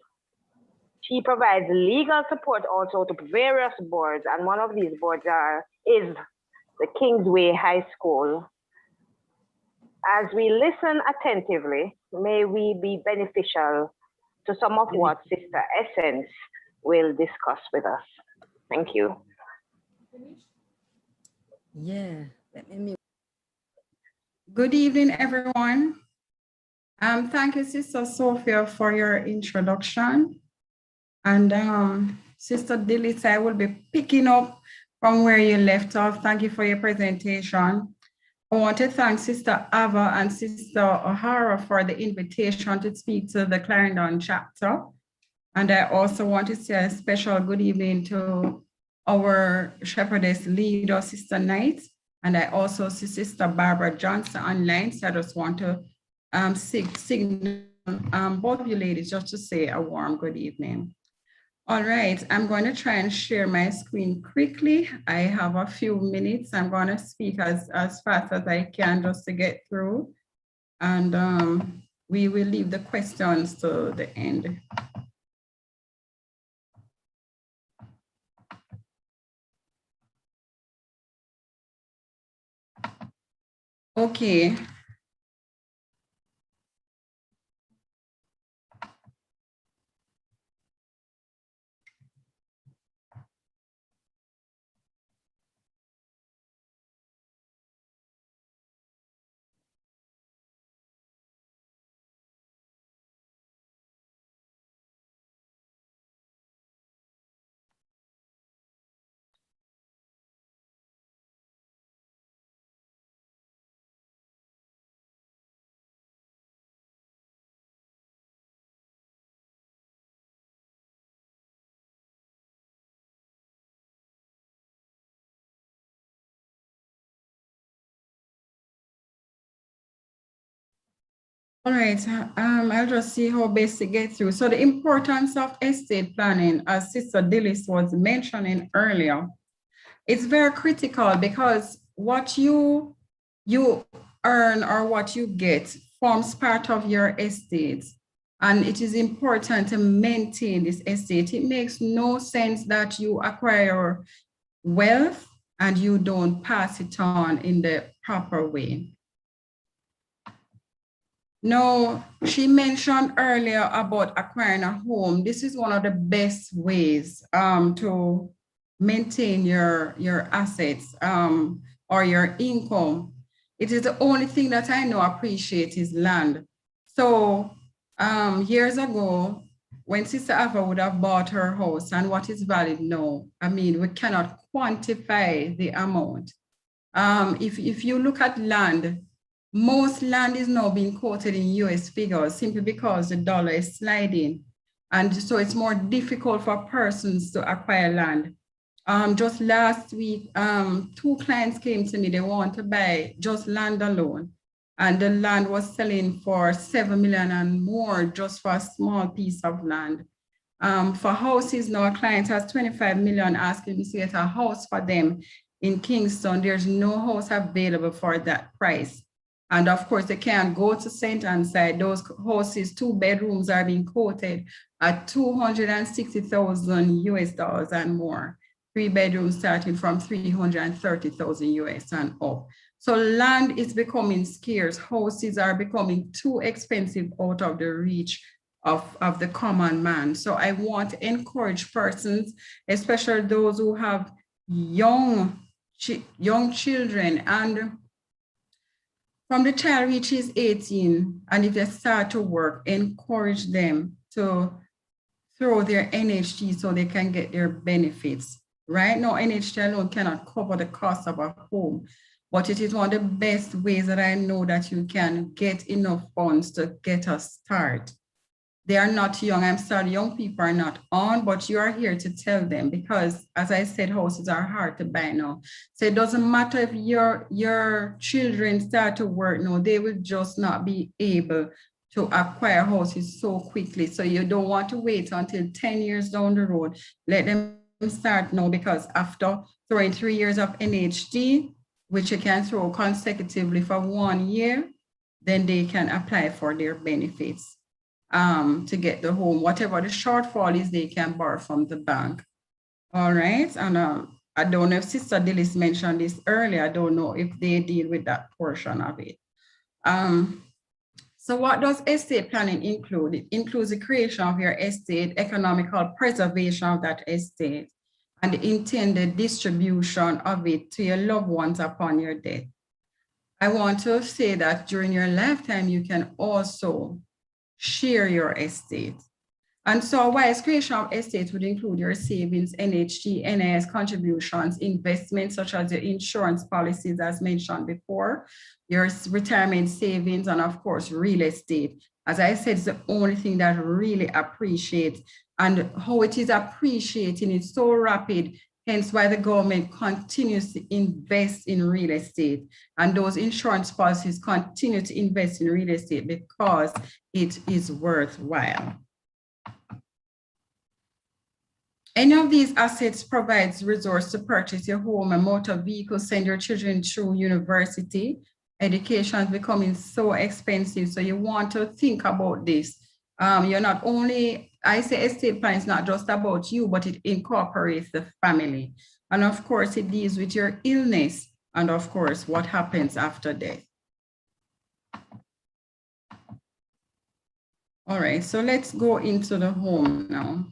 She provides legal support also to various boards, and one of these boards is the Kingsway High School. As we listen attentively, may we be beneficial to some of what Sister Essence will discuss with us. Thank you. Yeah. Let me mute. Good evening, everyone. Thank you, Sister Sophia, for your introduction. And Sister Dillis, I will be picking up from where you left off. Thank you for your presentation. I want to thank Sister Ava and Sister O'Hara for the invitation to speak to the Clarendon chapter. And I also want to say a special good evening to our shepherdess leader, Sister Knight. And I also see Sister Barbara Johnson online. So I just want to signal both of you ladies just to say a warm good evening. All right, I'm going to try and share my screen quickly. I have a few minutes. I'm going to speak as fast as I can just to get through. And we will leave the questions to the end. Okay. All right, I'll just see how best to get through. So the importance of estate planning, as Sister Dillis was mentioning earlier, it's very critical because what you earn or what you get forms part of your estate. And it is important to maintain this estate. It makes no sense that you acquire wealth and you don't pass it on in the proper way. Now, she mentioned earlier about acquiring a home. This is one of the best ways to maintain your assets or your income. It is the only thing that I know appreciate is land. So years ago, when Sister Ava would have bought her house and what is valid now, I mean, we cannot quantify the amount. If you look at land, most land is now being quoted in US figures simply because the dollar is sliding. And so it's more difficult for persons to acquire land. Just last week, 2 clients came to me, they want to buy just land alone. And the land was selling for 7 million and more just for a small piece of land. For houses now, a client has 25 million asking me to get a house for them in Kingston. There's no house available for that price. And of course, they can't go to St. Anne's side. Those houses, 2 bedrooms are being quoted at $260,000 US and more. 3 bedrooms starting from 330,000 US and up. So land is becoming scarce. Houses are becoming too expensive out of the reach of the common man. So I want to encourage persons, especially those who have young children, and from the child reaches 18, and if they start to work, encourage them to throw their NHT so they can get their benefits. Right now, NHT alone cannot cover the cost of a home, but it is one of the best ways that I know that you can get enough funds to get a start. They are not young. I'm sorry, young people are not on, but you are here to tell them, because as I said, houses are hard to buy now. So it doesn't matter if your children start to work now, they will just not be able to acquire houses so quickly. So you don't want to wait until 10 years down the road. Let them start now, because after throwing 3 years of NHT, which you can throw consecutively for 1 year, then they can apply for their benefits to get the home. Whatever the shortfall is, they can borrow from the bank. All right. And I don't know if Sister Dillis mentioned this earlier. I don't know if they deal with that portion of it. So what does estate planning include? It includes the creation of your estate, economical preservation of that estate, and the intended distribution of it to your loved ones upon your death. I want to say that during your lifetime, you can also share your estate. And so wise creation of estate would include your savings, NHT, NIS contributions, investments such as your insurance policies as mentioned before, your retirement savings, and of course, real estate. As I said, it's the only thing that really appreciates, and how it is appreciating is so rapid, hence why the government continues to invest in real estate. And those insurance policies continue to invest in real estate because it is worthwhile. Any of these assets provides resource to purchase your home, a motor vehicle, send your children through university. Education is becoming so expensive, so you want to think about this. You're not only, I say estate plan is not just about you, but it incorporates the family. And of course, it deals with your illness and of course, what happens after death. All right, so let's go into the home now.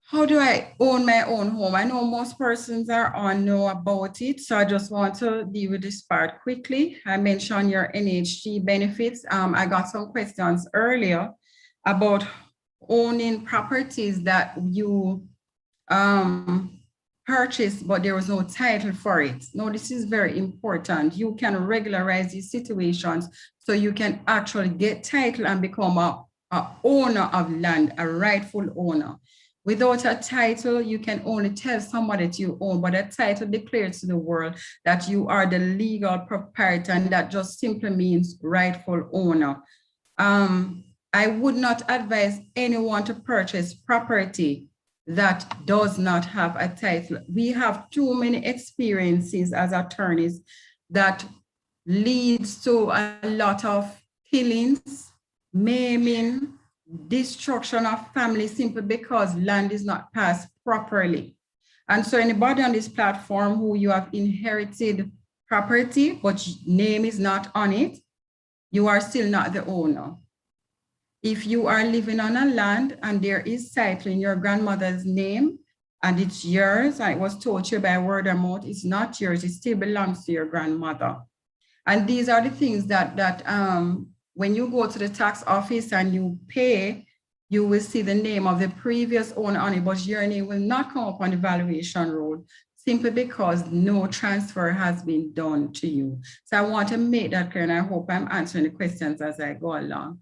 How do I own my own home? I know most persons know about it, so I just want to deal with this part quickly. I mentioned your NHG benefits. I got some questions earlier about owning properties that you purchased, but there was no title for it. No, this is very important. You can regularize these situations so you can actually get title and become a owner of land, a rightful owner. Without a title, you can only tell somebody that you own, but a title declares to the world that you are the legal proprietor, and that just simply means rightful owner. I would not advise anyone to purchase property that does not have a title. We have too many experiences as attorneys that leads to a lot of killings, maiming, destruction of family simply because land is not passed properly. And so anybody on this platform who you have inherited property, but name is not on it, you are still not the owner. If you are living on a land and there is title in your grandmother's name and it's yours, and it was told to you by word of mouth, it's not yours, it still belongs to your grandmother. And these are the things that when you go to the tax office and you pay, you will see the name of the previous owner on it, but your name will not come up on the valuation roll simply because no transfer has been done to you. So I want to make that clear, and I hope I'm answering the questions as I go along.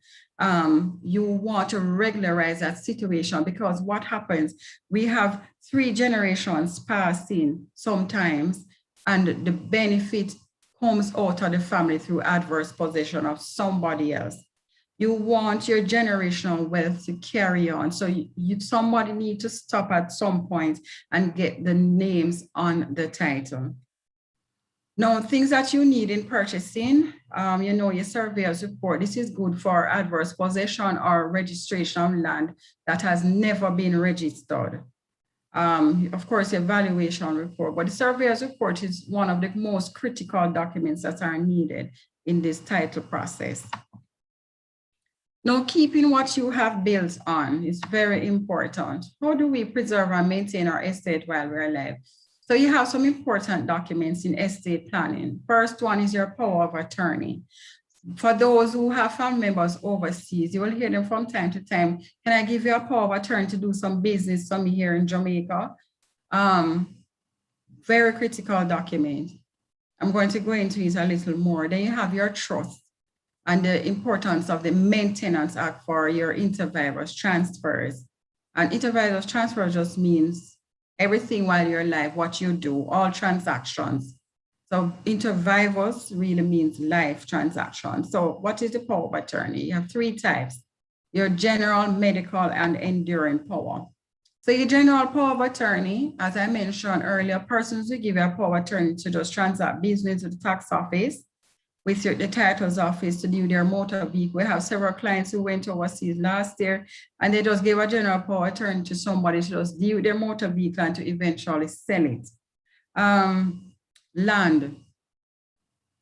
You want to regularize that situation, because what happens, we have 3 generations passing sometimes, and the benefit comes out of the family through adverse possession of somebody else. You want your generational wealth to carry on. So somebody need to stop at some point and get the names on the title. Now, things that you need in purchasing, your surveyor's report. This is good for adverse possession or registration of land that has never been registered. Of course, the evaluation report, but the surveyor's report is one of the most critical documents that are needed in this title process. Now, keeping what you have built on is very important. How do we preserve and maintain our estate while we're alive? So you have some important documents in estate planning. First one is your power of attorney. For those who have family members overseas, you will hear them from time to time. Can I give you a power of attorney to do some business for me here in Jamaica? Very critical document. I'm going to go into it a little more. Then you have your trust and the importance of the Maintenance Act for your inter-virus transfers. And inter-virus transfer just means everything while you're alive, what you do, all transactions. So inter-vivus really means life transaction. So what is the power of attorney? You have three types: your general, medical, and enduring power. So your general power of attorney, as I mentioned earlier, persons will give you a power of attorney to just transact business with the tax office, with the titles office to do their motor vehicle. We have several clients who went overseas last year and they just gave a general power of attorney to somebody to just deal with their motor vehicle and to eventually sell it. Land.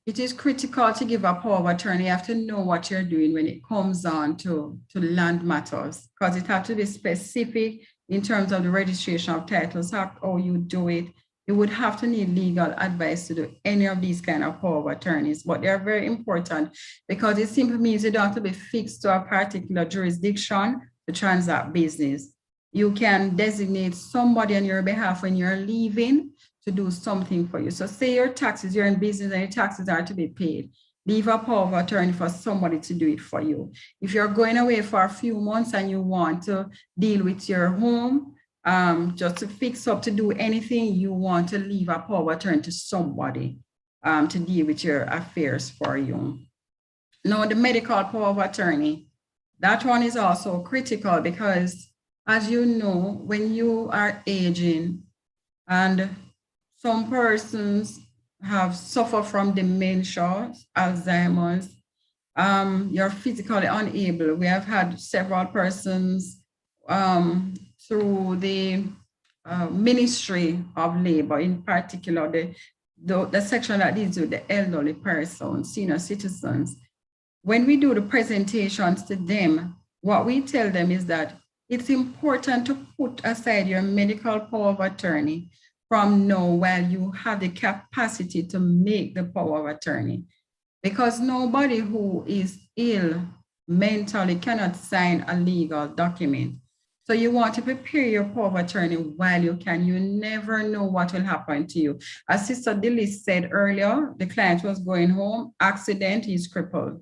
It is critical to give a power of attorney. You have to know what you're doing when it comes on to land matters, because it has to be specific in terms of the registration of titles, how you do it. You would have to need legal advice to do any of these kind of power of attorneys, but they're very important because it simply means you don't have to be fixed to a particular jurisdiction to transact business. You can designate somebody on your behalf when you're leaving to do something for you. So say your taxes, you're in business and your taxes are to be paid. Leave a power of attorney for somebody to do it for you. If you're going away for a few months and you want to deal with your home, just to fix up, to do anything, you want to leave a power of attorney to somebody to deal with your affairs for you. Now, the medical power of attorney, that one is also critical because, as you know, when you are aging and some persons have suffered from dementia, Alzheimer's, you're physically unable. We have had several persons through the Ministry of Labor, in particular, the section that deals with the elderly persons, senior citizens. When we do the presentations to them, what we tell them is that it's important to put aside your medical power of attorney from now while you have the capacity to make the power of attorney, because nobody who is ill mentally cannot sign a legal document. So you want to prepare your power of attorney while you can. You never know what will happen to you. As Sister Dilly said earlier, the client was going home, accident, he's crippled.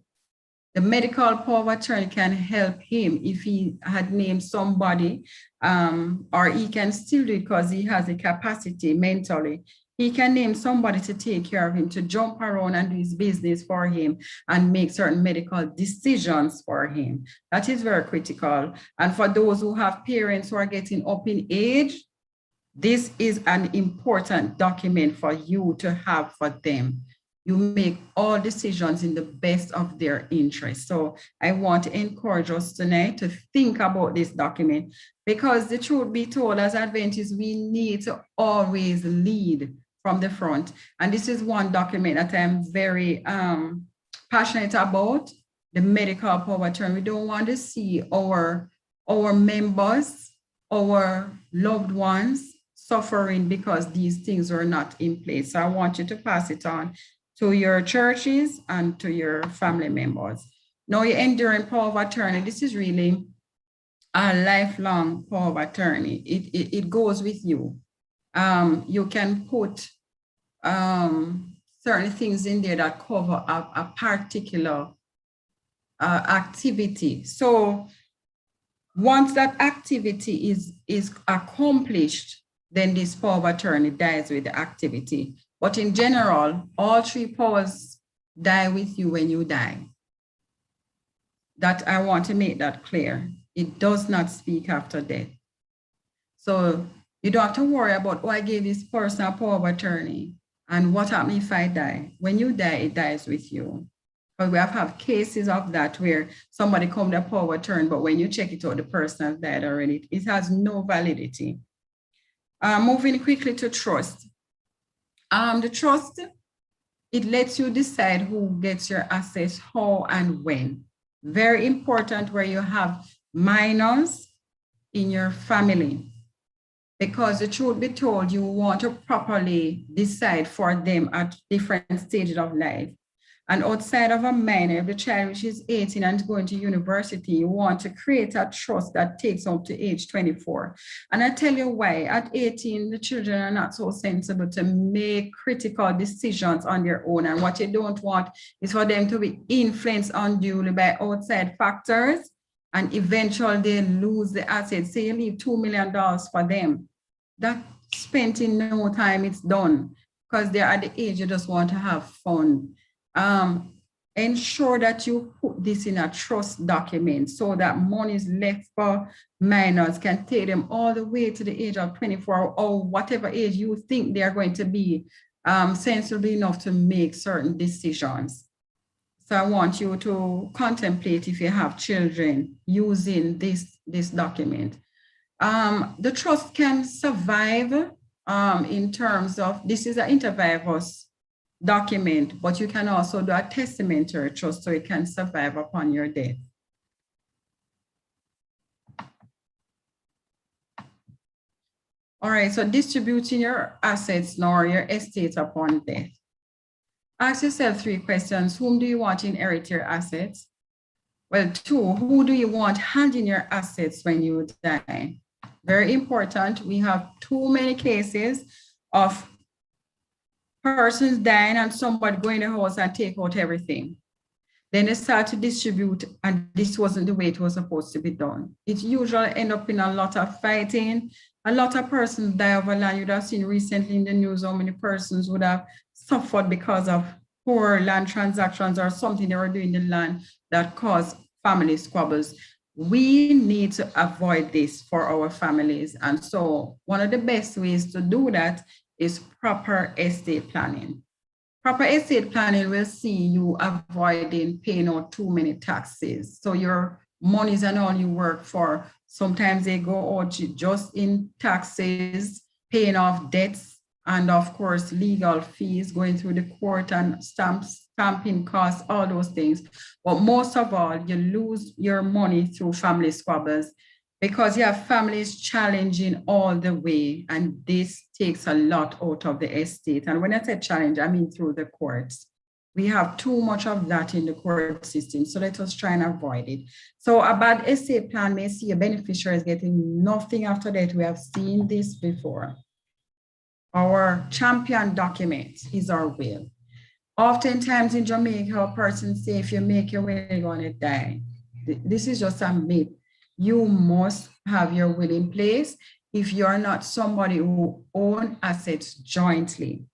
The medical power of attorney can help him if he had named somebody, or he can still do it because he has the capacity mentally. He can name somebody to take care of him, to jump around and do his business for him and make certain medical decisions for him. That is very critical. And for those who have parents who are getting up in age, this is an important document for you to have for them. You make all decisions in the best of their interest. So I want to encourage us tonight to think about this document, because the truth be told, as Adventists, we need to always lead from the front. And this is one document that I'm very passionate about, the medical power of attorney. We don't want to see our members, our loved ones suffering because these things are not in place. So I want you to pass it on to your churches and to your family members. Now, your enduring power of attorney, this is really a lifelong power of attorney. It goes with you. You can put certain things in there that cover a particular activity. So once that activity is accomplished, then this power of attorney dies with the activity. But in general, all three powers die with you when you die. That I want to make that clear. It does not speak after death. So you don't have to worry about, oh, I gave this person a power of attorney, and what happens if I die? When you die, it dies with you. But we have had cases of that where somebody come to a power of attorney, but when you check it out, the person has died already. It has no validity. Moving quickly to trust. The trust, it lets you decide who gets your assets, how and when. Very important where you have minors in your family, because the truth be told, you want to properly decide for them at different stages of life. And outside of a minor, the child which is 18 and going to university, you want to create a trust that takes up to age 24. And I tell you why. At 18, the children are not so sensible to make critical decisions on their own. And what you don't want is for them to be influenced unduly by outside factors, and eventually they lose the assets. Say you leave $2 million for them. That spent in no time, it's done, because they're at the age you just want to have fun. Ensure that you put this in a trust document so that money is left for minors, can take them all the way to the age of 24 or whatever age you think they're going to be sensible enough to make certain decisions. So I want you to contemplate, if you have children, using this document. The trust can survive in terms of, this is an inter vivos document, but you can also do a testamentary trust so it can survive upon your death. All right, so distributing your assets nor your estate upon death. Ask yourself 3 questions. Whom do you want to inherit your assets? Well, 2, who do you want handling your assets when you die? Very important. We have too many cases of persons dying and somebody go in the house and take out everything. Then they start to distribute, and this wasn't the way it was supposed to be done. It usually ends up in a lot of fighting. A lot of persons die over land. You'd have seen recently in the news how many persons would have suffered because of poor land transactions or something they were doing in the land that caused family squabbles. We need to avoid this for our families. And so one of the best ways to do that is proper estate planning. Proper estate planning will see you avoiding paying out too many taxes. So your monies and all you work for, sometimes they go out just in taxes, paying off debts, and of course, legal fees, going through the court and stamping costs, all those things. But most of all, you lose your money through family squabbles, because you have families challenging all the way, and this takes a lot out of the estate. And when I say challenge, I mean through the courts. We have too much of that in the court system, so let us try and avoid it. So a bad estate plan may see a beneficiary is getting nothing after that. We have seen this before. Our champion document is our will. Oftentimes in Jamaica, a person say, if you make your will, you're going to die. This is just a myth. You must have your will in place if you're not somebody who owns assets jointly.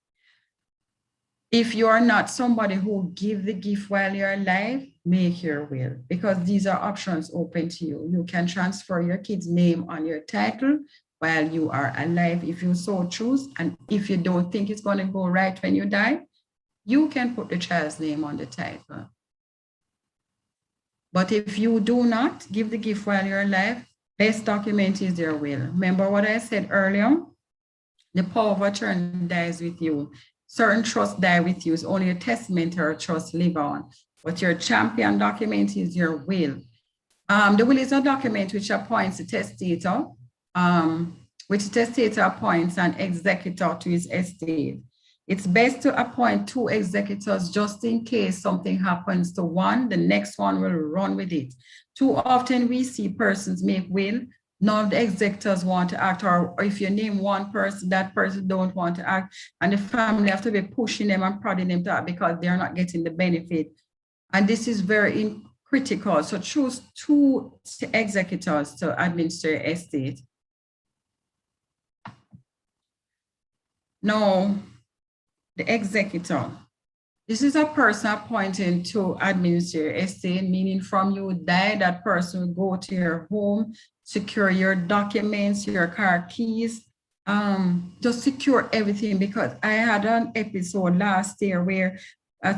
If you're not somebody who give the gift while you're alive, make your will, because these are options open to you. You can transfer your kid's name on your title while you are alive if you so choose. And if you don't think it's going to go right when you die, you can put the child's name on the title. But if you do not give the gift while you're alive, best document is your will. Remember what I said earlier? The power of attorney dies with you. Certain trusts die with you. It's only a testament or a trust live on. But your champion document is your will. The will is a document which appoints the testator, which the testator appoints an executor to his estate. It's best to appoint 2 executors just in case something happens to one, the next one will run with it. Too often we see persons make will, none of the executors want to act, or if you name one person, that person don't want to act, and the family have to be pushing them and prodding them to act because they're not getting the benefit. And this is very critical. So choose 2 executors to administer your estate. Now, the executor. This is a person appointed to administer your estate, meaning from you die, that person will go to your home, secure your documents, your car keys, just secure everything. Because I had an episode last year where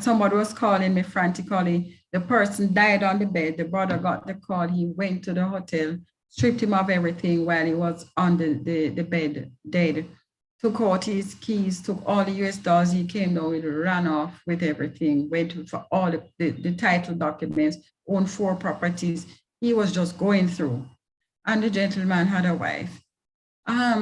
somebody was calling me frantically. The person died on the bed. The brother got the call. He went to the hotel stripped him of everything while he was on the bed dead, took out his keys, took all the US dollars. He came down with, ran off with everything, went for all the title documents, owned 4 properties. He was just going through. And the gentleman had a wife.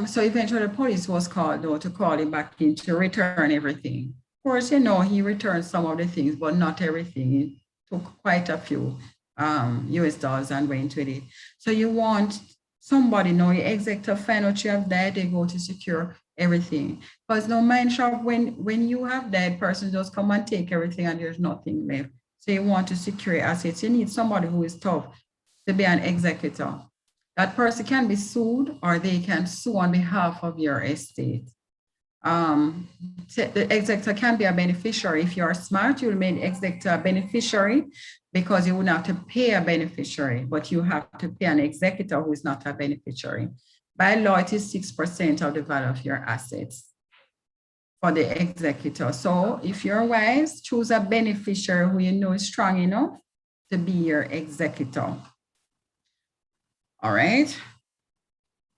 So eventually the police was called though to call him back in to return everything. Of course, you know, he returned some of the things, but not everything. He took quite a few US dollars and went with it. So you want somebody, know your executive find out you have died, they go to secure everything. Because no mind shop, when you have died, person just come and take everything and there's nothing left. So you want to secure assets. You need somebody who is tough to be an executor. That person can be sued or they can sue on behalf of your estate. The executor can be a beneficiary. If you are smart, you'll make executor a beneficiary because you wouldn't have to pay a beneficiary, but you have to pay an executor who is not a beneficiary. By law, it is 6% of the value of your assets for the executor. So if you're wise, choose a beneficiary who you know is strong enough to be your executor. All right.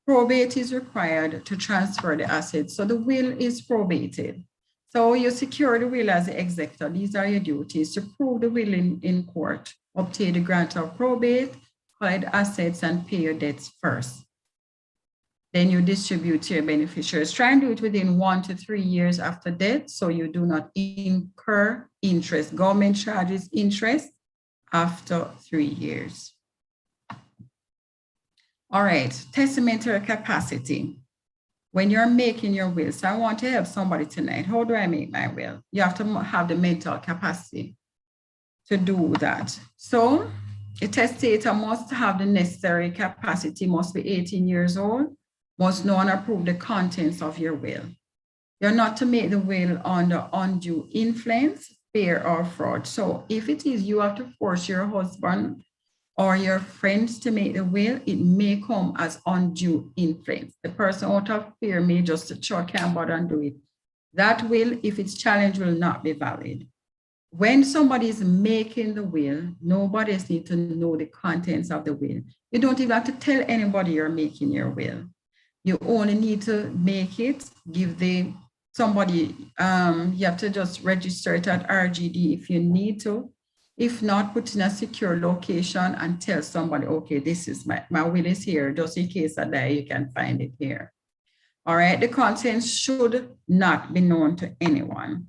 Probate is required to transfer the assets. So the will is probated. So you secure the will as the executor. These are your duties: to prove the will in court, obtain the grant of probate, collect assets, and pay your debts first. Then you distribute to your beneficiaries. Try and do it within 1 to 3 years after death, so you do not incur interest. Government charges interest after 3 years. All right, testamentary capacity. When you're making your will, so I want to help somebody tonight. How do I make my will? You have to have the mental capacity to do that. So a testator must have the necessary capacity, must be 18 years old, must know and approve the contents of your will. You're not to make the will under undue influence, fear, or fraud. So if it is you have to force your husband or your friends to make the will, it may come as undue influence. The person out of fear may just can't bother and do it. That will, if it's challenged, will not be valid. When somebody is making the will, nobody else needs to know the contents of the will. You don't even have to tell anybody you're making your will. You only need to make it, give somebody, you have to just register it at RGD if you need to. If not, put in a secure location and tell somebody, okay, this is my will is here, just in case I die, you can find it here. All right, the contents should not be known to anyone.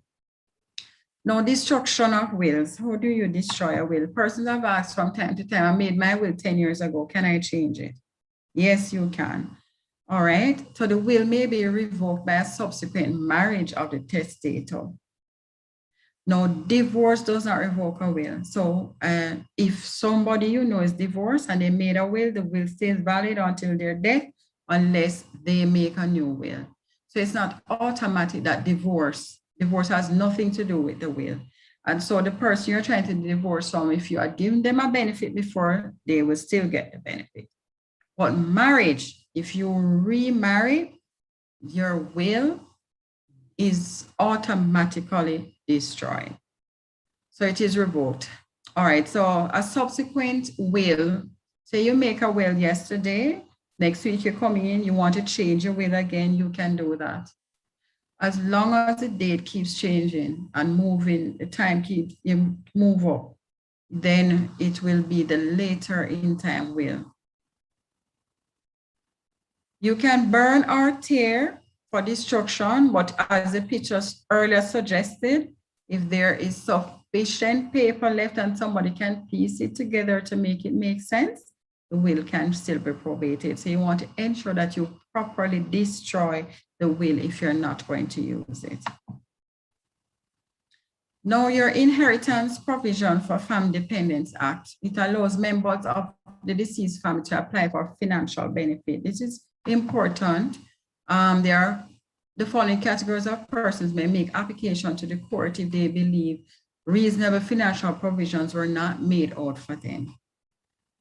Now, destruction of wills. How do you destroy a will? Persons have asked from time to time, I made my will 10 years ago, can I change it? Yes, you can. All right, so the will may be revoked by a subsequent marriage of the testator. Now, divorce does not revoke a will. So if somebody you know is divorced and they made a will, the will stays valid until their death unless they make a new will. So it's not automatic that divorce has nothing to do with the will. And so the person you're trying to divorce from, if you are giving them a benefit before, they will still get the benefit. But marriage, if you remarry, your will is automatically destroyed. So it is revoked. All right, so a subsequent will, say you make a will yesterday, next week you're coming in, you want to change your will again, you can do that. As long as the date keeps changing and moving, the time keeps, you move up, then it will be the later in time will. You can burn or tear for destruction, but as the pictures earlier suggested, if there is sufficient paper left and somebody can piece it together to make it make sense, the will can still be probated. So you want to ensure that you properly destroy the will if you're not going to use it. Now, your inheritance provision for Family Dependents Act, it allows members of the deceased family to apply for financial benefit. This is important. The following categories of persons may make application to the court if they believe reasonable financial provisions were not made out for them.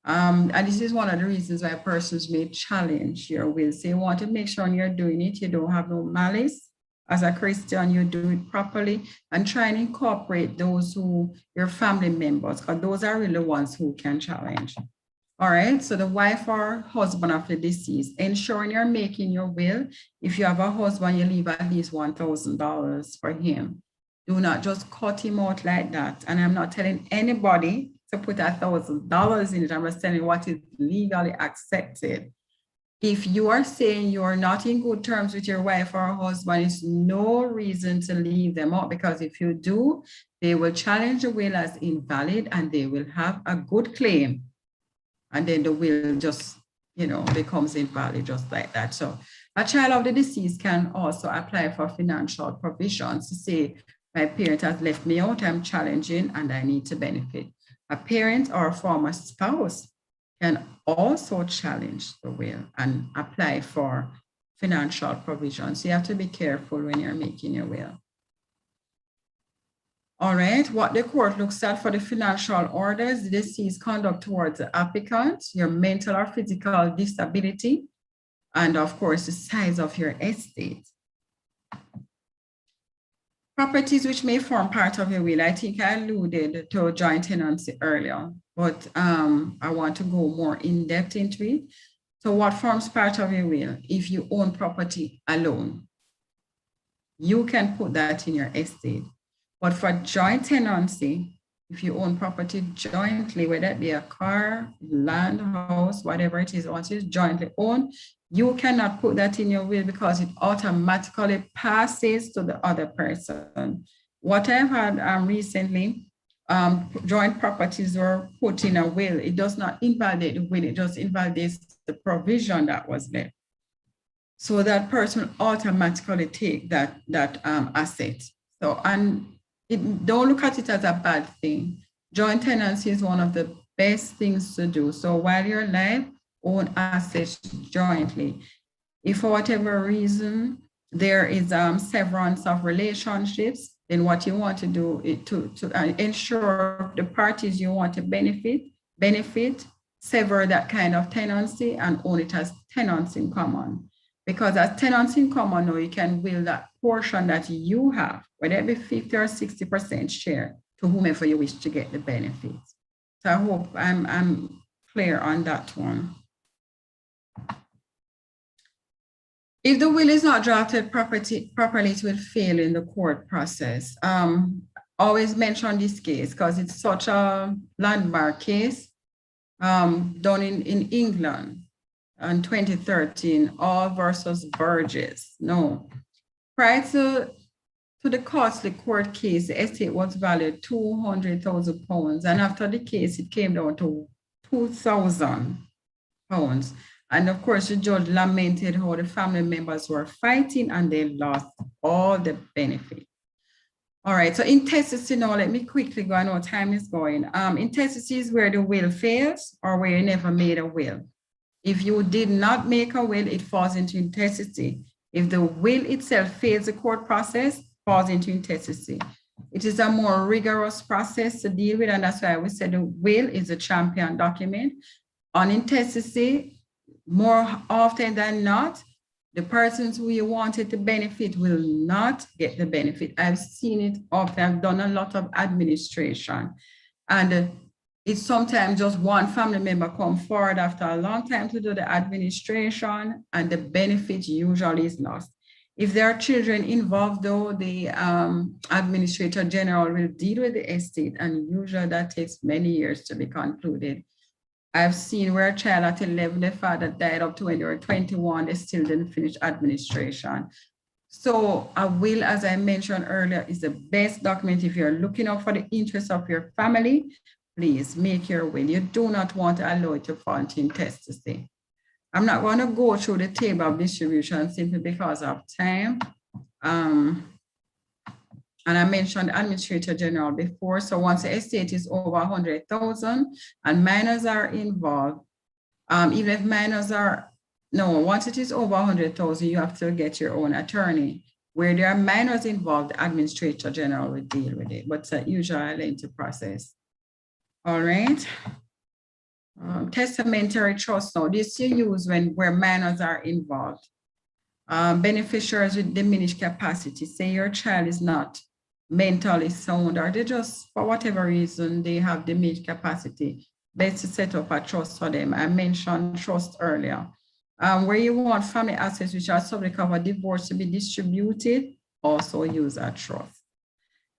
And this is one of the reasons why persons may challenge your will. So you want to make sure when you're doing it, you don't have no malice. As a Christian, you do it properly and try and incorporate those who, your family members, because those are really the ones who can challenge. All right, so the wife or husband of the deceased, ensuring you're making your will. If you have a husband, you leave at least $1,000 for him. Do not just cut him out like that. And I'm not telling anybody to put $1,000 in it. I'm just telling you what is legally accepted. If you are saying you are not in good terms with your wife or husband, it's no reason to leave them out, because if you do, they will challenge the will as invalid and they will have a good claim. And then the will just, becomes invalid just like that. So a child of the deceased can also apply for financial provisions to say, my parent has left me out, I'm challenging, and I need to benefit. A parent or a former spouse can also challenge the will and apply for financial provisions. You have to be careful when you're making your will. All right, what the court looks at for the financial orders, the deceased conduct towards the applicant, your mental or physical disability, and of course, the size of your estate. Properties which may form part of your will. I think I alluded to joint tenancy earlier, but I want to go more in depth into it. So what forms part of your will? If you own property alone, you can put that in your estate. But for joint tenancy, if you own property jointly, whether it be a car, land, house, whatever it is, once it's jointly owned, you cannot put that in your will because it automatically passes to the other person. What I've had recently, joint properties were put in a will. It does not invalidate the will, it just invalidates the provision that was there. So that person automatically take that asset. So, and don't look at it as a bad thing. Joint tenancy is one of the best things to do. So while you're alive, own assets jointly. If for whatever reason there is severance of relationships, then what you want to do is to ensure the parties you want to benefit, sever that kind of tenancy and own it as tenants in common. Because as tenants in common, now you can will that portion that you have, whether it be 50 or 60% share, to whomever you wish to get the benefits. So I hope I'm clear on that one. If the will is not drafted properly, it will fail in the court process. Always mention this case because it's such a landmark case done in England. In 2013, All versus Burgess. No. Prior to the costly court case, the estate was valued £200,000. And after the case, it came down to £2,000. And of course, the judge lamented how the family members were fighting and they lost all the benefits. All right, so intestacy now, let me quickly go, I know time is going. Intestacy is where the will fails or where you never made a will. If you did not make a will, it falls into intestacy. If the will itself fails the court process, it falls into intestacy. It is a more rigorous process to deal with, and that's why we said the will is a champion document. On intestacy, more often than not, the persons who you wanted to benefit will not get the benefit. I've seen it often. I've done a lot of administration, and it's sometimes just one family member come forward after a long time to do the administration, and the benefit usually is lost. If there are children involved, though, the Administrator General will deal with the estate, and usually that takes many years to be concluded. I've seen where a child at 11, the father died up to when they were 21, they still didn't finish administration. So a will, as I mentioned earlier, is the best document. If you're looking out for the interests of your family, please make your will. You do not want to allow it to fall into intestacy. I'm not going to go through the table of distribution simply because of time. And I mentioned Administrator General before. So once the estate is over 100,000 and minors are involved, even if minors are, no, once it is over 100,000, you have to get your own attorney. Where there are minors involved, the Administrator General will deal with it, but it's usually a lengthy process. All right. Testamentary trust. Now, this you use where minors are involved. Beneficiaries with diminished capacity. Say your child is not mentally sound, or they just, for whatever reason, they have diminished capacity. best to set up a trust for them. I mentioned trust earlier. Where you want family assets which are subject of a divorce to be distributed, also use a trust.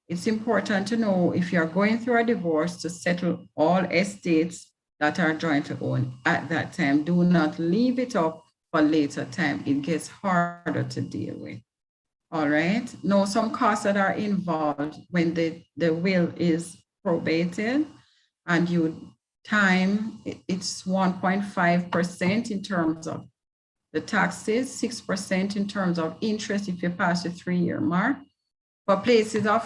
It's important to know if you're going through a divorce to settle all estates that are jointly owned at that time. Do not leave it up for later time. It gets harder to deal with. All right. Know some costs that are involved when the will is probated, and it's 1.5% in terms of the taxes, 6% in terms of interest if you pass the 3-year mark. For places of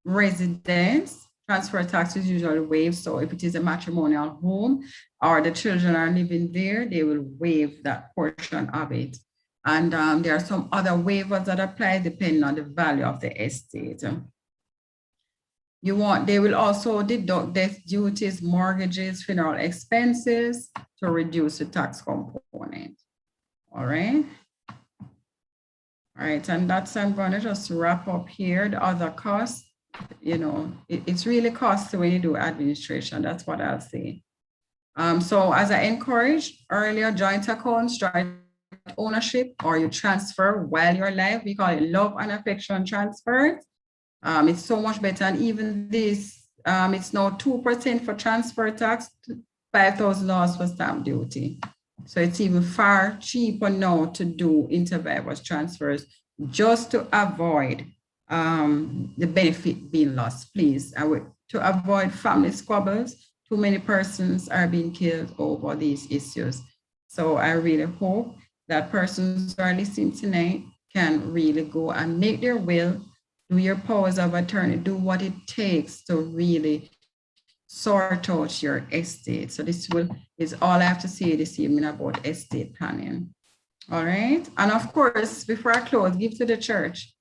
residence, transfer tax is usually waived. So if it is a matrimonial home or the children are living there, they will waive that portion of it. And there are some other waivers that apply depending on the value of the estate. They will also deduct death duties, mortgages, funeral expenses to reduce the tax component. All right. All right, and I'm going to just wrap up here. The other costs, it's really costly when you do administration. That's what I'll say. So as I encouraged earlier, joint accounts, joint ownership, or you transfer while you're alive. We call it love and affection transfers. It's so much better. And even this, it's now 2% for transfer tax, $5,000 for stamp duty. So it's even far cheaper now to do inter-virus transfers just to avoid the benefit being lost, please. To avoid family squabbles, too many persons are being killed over these issues. So I really hope that persons who are listening tonight can really go and make their will, do your powers of attorney, do what it takes to really sort out your estate. So this is all I have to say this evening about estate planning. All right. And of course, before I close, give to the church.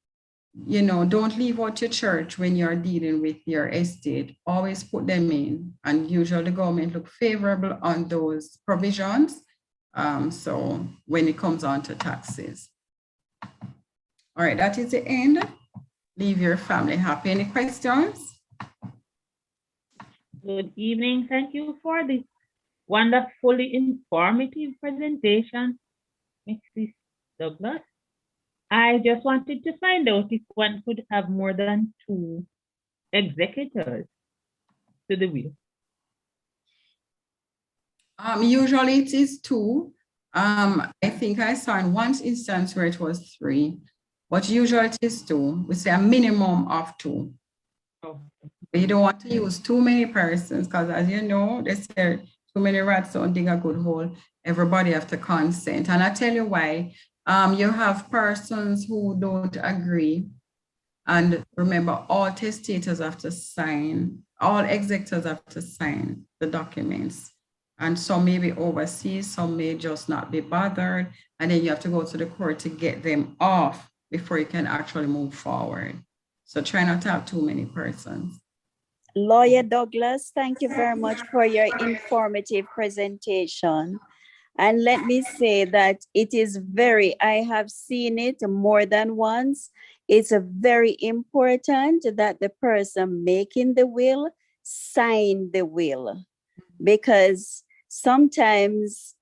Don't leave out your church when you're dealing with your estate. Always put them in, and usually the government look favorable on those provisions. So when it comes on to taxes. All right, that is the end. Leave your family happy. Any questions? Good evening. Thank you for this wonderfully informative presentation, Mrs. Douglas. I just wanted to find out if one could have more than 2 executors to the will. Usually it is 2. I think I saw in one instance where it was 3, but usually it is 2. We say a minimum of 2. Oh. But you don't want to use too many persons because, as you know, they say too many rats don't dig a good hole. Everybody have to consent. And I tell you why. You have persons who don't agree. And remember, all testators have to sign, all executors have to sign the documents. And some may be overseas, some may just not be bothered. And then you have to go to the court to get them off before you can actually move forward. So try not to have too many persons. Lawyer Douglas, thank you very much for your informative presentation. And let me say that it is I have seen it more than once. It's very important that the person making the will sign the will, because sometimes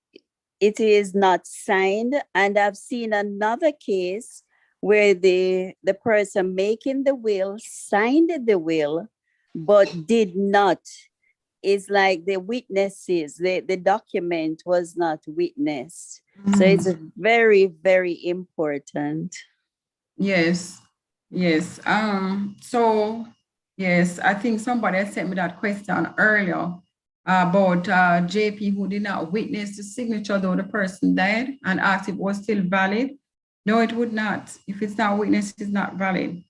it is not signed. And I've seen another case where the person making the will signed the will, but did not. It's like the witnesses, the document was not witnessed. So it's very, very important. Yes, yes. So yes, I think somebody sent me that question earlier about JP who did not witness the signature though the person died, and asked if it was still valid. No, it would not. If it's not witnessed, it's not valid.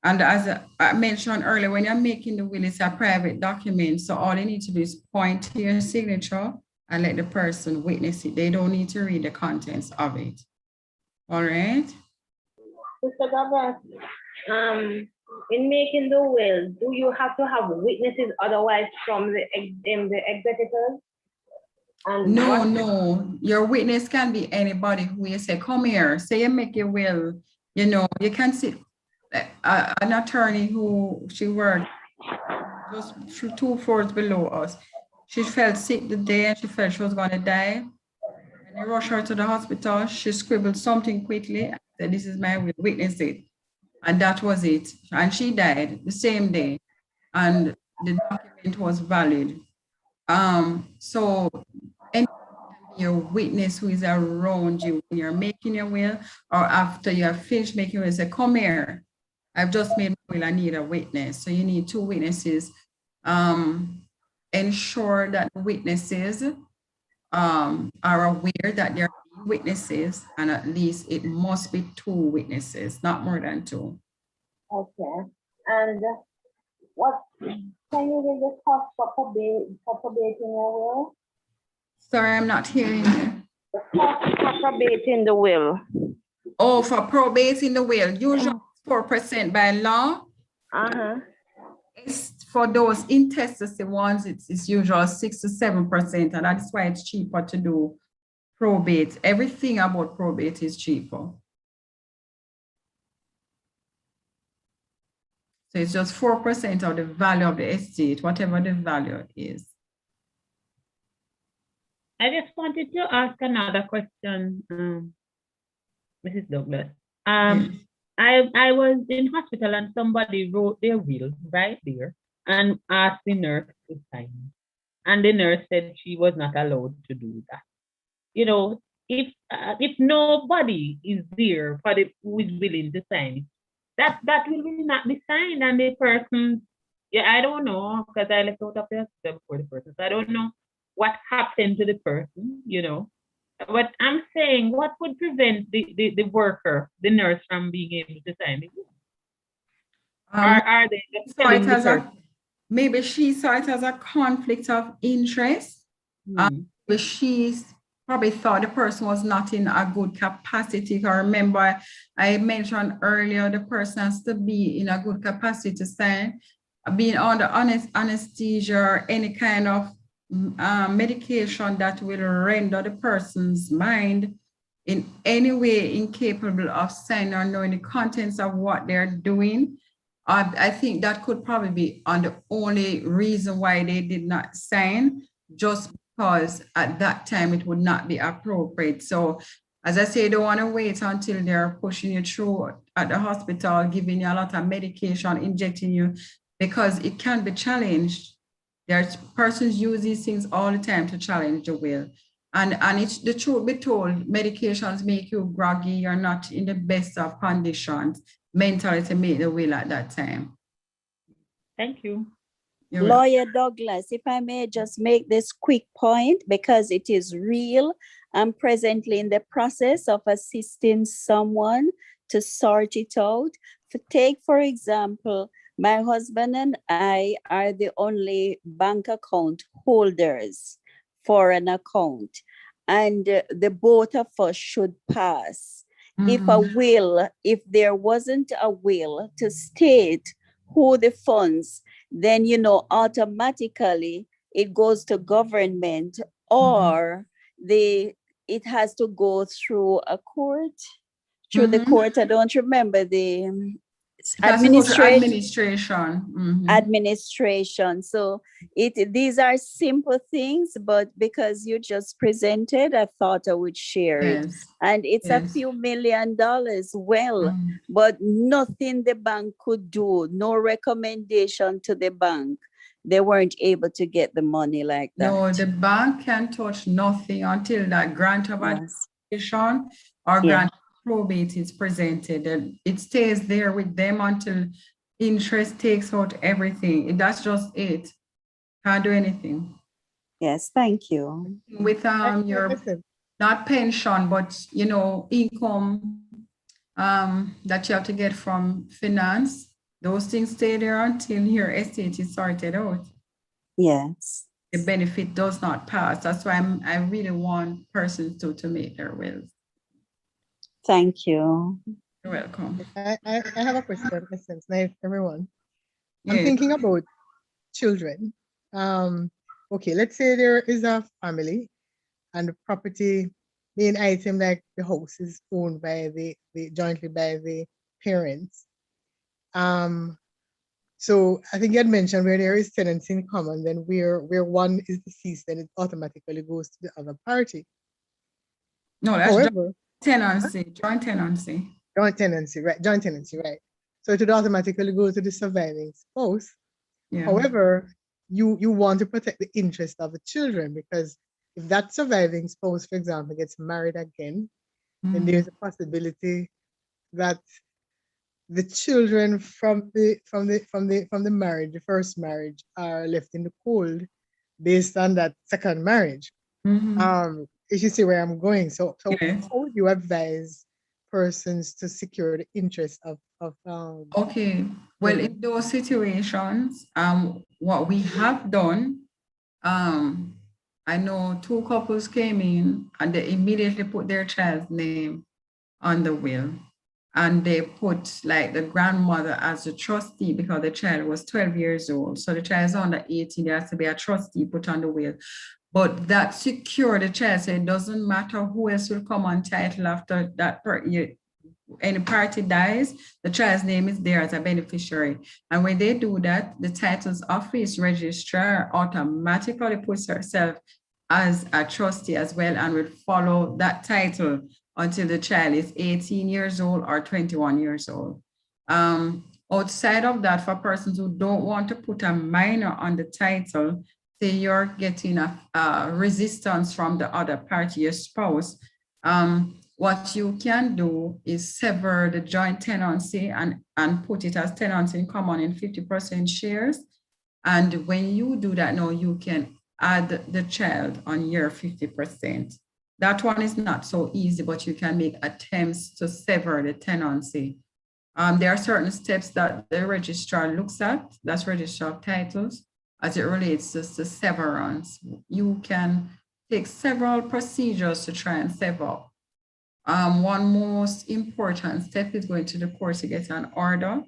And as I mentioned earlier, when you're making the will, it's a private document. So all you need to do is point to your signature and let the person witness it. They don't need to read the contents of it. All right? Mr. Douglas, in making the will, do you have to have witnesses otherwise from the executors? And no. Your witness can be anybody who you say, come here, say you make your will. You can see an attorney who she worked just 2 floors below us. She felt sick the day and she felt she was going to die. And they rushed her to the hospital. She scribbled something quickly and said, "This is my will, witness it." And that was it. And she died the same day. And the document was valid. So anyone can be a witness who is around you when you're making your will, or after you have finished making your will, say, "Come here. I've just made my will, I need a witness." So you need two witnesses. Ensure that the witnesses are aware that there are witnesses, and at least it must be two witnesses, not more than two. Okay. And what can you give the cost for probating your will? Sorry, I'm not hearing you. The cost for probating the will. Oh, for probating the will, usually 4% by law. It's for those intestacy ones, it's usually 6 to 7%, and that's why it's cheaper to do probate. Everything about probate is cheaper. So it's just 4% of the value of the estate, whatever the value is. I just wanted to ask another question, Mrs. Douglas. I was in hospital and somebody wrote their will right there and asked the nurse to sign. And the nurse said she was not allowed to do that. You know, if nobody is there for who is willing to sign it, that will not be signed, and the person, I don't know, because I left out of the hospital before the person, so I don't know what happened to the person, But I'm saying, what would prevent the worker, the nurse, from being able to sign it? Are they just telling the person? Maybe she saw it as a conflict of interest. But she probably thought the person was not in a good capacity. If I remember, I mentioned earlier, the person has to be in a good capacity to sign. Being under anesthesia or any kind of medication that will render the person's mind in any way incapable of signing or knowing the contents of what they're doing. I think that could probably be on the only reason why they did not sign, just because at that time it would not be appropriate. So as I say, you don't want to wait until they're pushing you through at the hospital, giving you a lot of medication, injecting you, because it can be challenged. There's persons use these things all the time to challenge the will. And it's the truth be told, medications make you groggy, you're not in the best of conditions mentally to make the will at that time. Thank you. Lawyer Douglas, if I may just make this quick point, because it is real. I'm presently in the process of assisting someone to sort it out. Take, for example, my husband and I are the only bank account holders for an account, and the both of us should pass. If there wasn't a will to state who the funds, then, automatically it goes to government, or it has to go through a court, the court. I don't remember the administration. So these are simple things, but because you just presented, I thought I would share it. And it's a few $1 million. But nothing the bank could do, no recommendation to the bank. They weren't able to get the money like that. No, the bank can touch nothing until that grant of administration or grant probate is presented, and it stays there with them until interest takes out everything. That's just it. Can't do anything. Yes, thank you. With your not pension, but income that you have to get from finance, those things stay there until your estate is sorted out. Yes. The benefit does not pass. That's why I really want persons to make their wills. Thank you. You're welcome. I have a question, Nice, everyone. I'm thinking about children. Okay, let's say there is a family and the property, main item like the house is owned by the jointly by the parents. So I think you had mentioned where there is tenants in common, then where one is deceased, then it automatically goes to the other party. No, that's However, tenancy, joint tenancy. Joint tenancy, right? Joint tenancy, right? So it would automatically go to the surviving spouse. Yeah. However, you want to protect the interest of the children, because if that surviving spouse, for example, gets married again, then there's a possibility that the children from the marriage, the first marriage, are left in the cold based on that second marriage. If you see where I'm going, so Yes. how would you advise persons to secure the interest of Okay, well, in those situations, what we have done, I know 2 couples came in and they immediately put their child's name on the will, and they put like the grandmother as a trustee because the child was 12 years old. So the child is under 18, there has to be a trustee put on the will. But that secure the child, so it doesn't matter who else will come on title after that any party dies, the child's name is there as a beneficiary. And when they do that, the titles office registrar automatically puts herself as a trustee as well and will follow that title until the child is 18 years old or 21 years old. Outside of that, for persons who don't want to put a minor on the title, say you're getting a resistance from the other party, your spouse, what you can do is sever the joint tenancy and put it as tenancy in common in 50% shares. And when you do that, now you can add the child on your 50%. That one is not so easy, but you can make attempts to sever the tenancy. There are certain steps that the registrar looks at, that's registrar of titles, as it relates to severance. You can take several procedures to try and sever. One most important step is going to the court to get an order,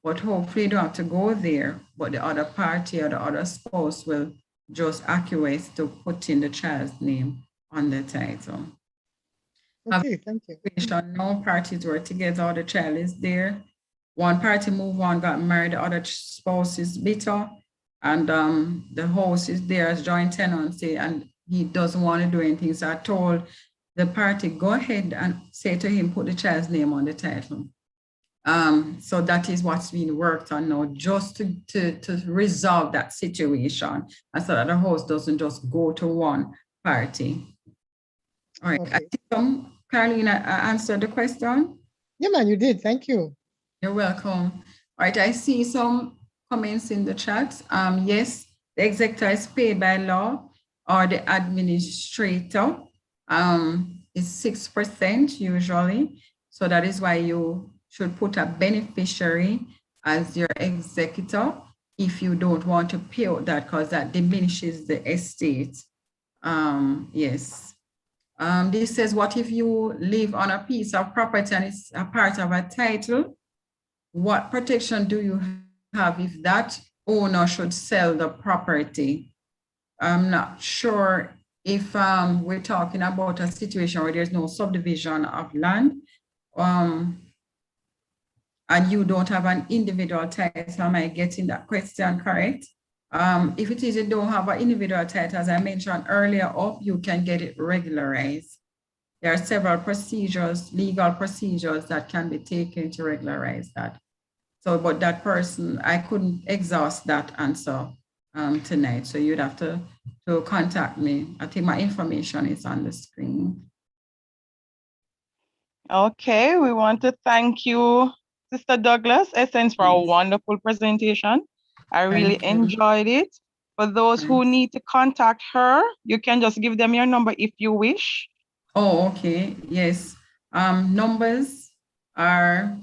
but hopefully you don't have to go there, but the other party or the other spouse will just acquiesce to put in the child's name on the title. Okay, thank you. No parties were together, the child is there. One party moved on, got married, the other spouse is bitter, and the house is there as joint tenancy, and he doesn't want to do anything. So I told the party, go ahead and say to him, put the child's name on the title. So that is what's being worked on now, just to resolve that situation, and so that the house doesn't just go to one party. All right, okay. I think Carolina answered the question. Yeah, man, you did. Thank you. You're welcome. All right, I see some comments in the chat. Yes, the executor is paid by law, or the administrator is 6% usually. So that is why you should put a beneficiary as your executor if you don't want to pay out that, because that diminishes the estate. Yes. This says, what if you live on a piece of property and it's a part of a title? What protection do you have if that owner should sell the property? I'm not sure if we're talking about a situation where there's no subdivision of land, and you don't have an individual title. Am I getting that question correct? If it is you don't have an individual title, as I mentioned earlier, you can get it regularized. There are several procedures, legal procedures that can be taken to regularize that. So, but that person, I couldn't exhaust that answer tonight. So you'd have to contact me. I think my information is on the screen. Okay, we want to thank you, Sister Douglas Essence, for a wonderful presentation. I really enjoyed it. For those who need to contact her, you can just give them your number if you wish. Oh, okay. Yes. Numbers are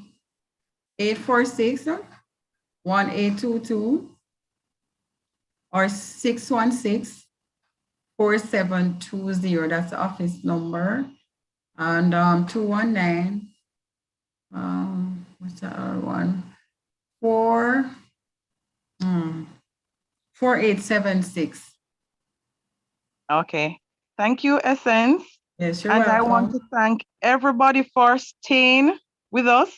846-1822 or 616-4720. That's the office number. And 219, what's the other one? 4876. Okay. Thank you, Essence. Yes, you're and welcome. I want to thank everybody for staying with us.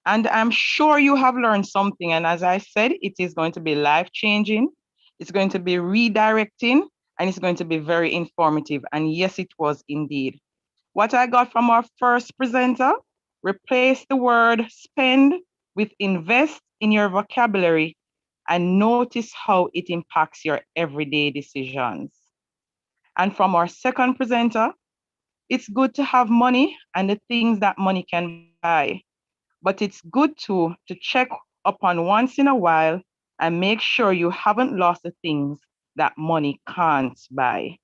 And I'm sure you have learned something. And as I said, it is going to be life-changing. It's going to be redirecting, and it's going to be very informative. And yes, it was indeed. What I got from our first presenter, replace the word spend with invest in your vocabulary and notice how it impacts your everyday decisions. And from our second presenter, it's good to have money and the things that money can buy, but it's good to check upon once in a while and make sure you haven't lost the things that money can't buy.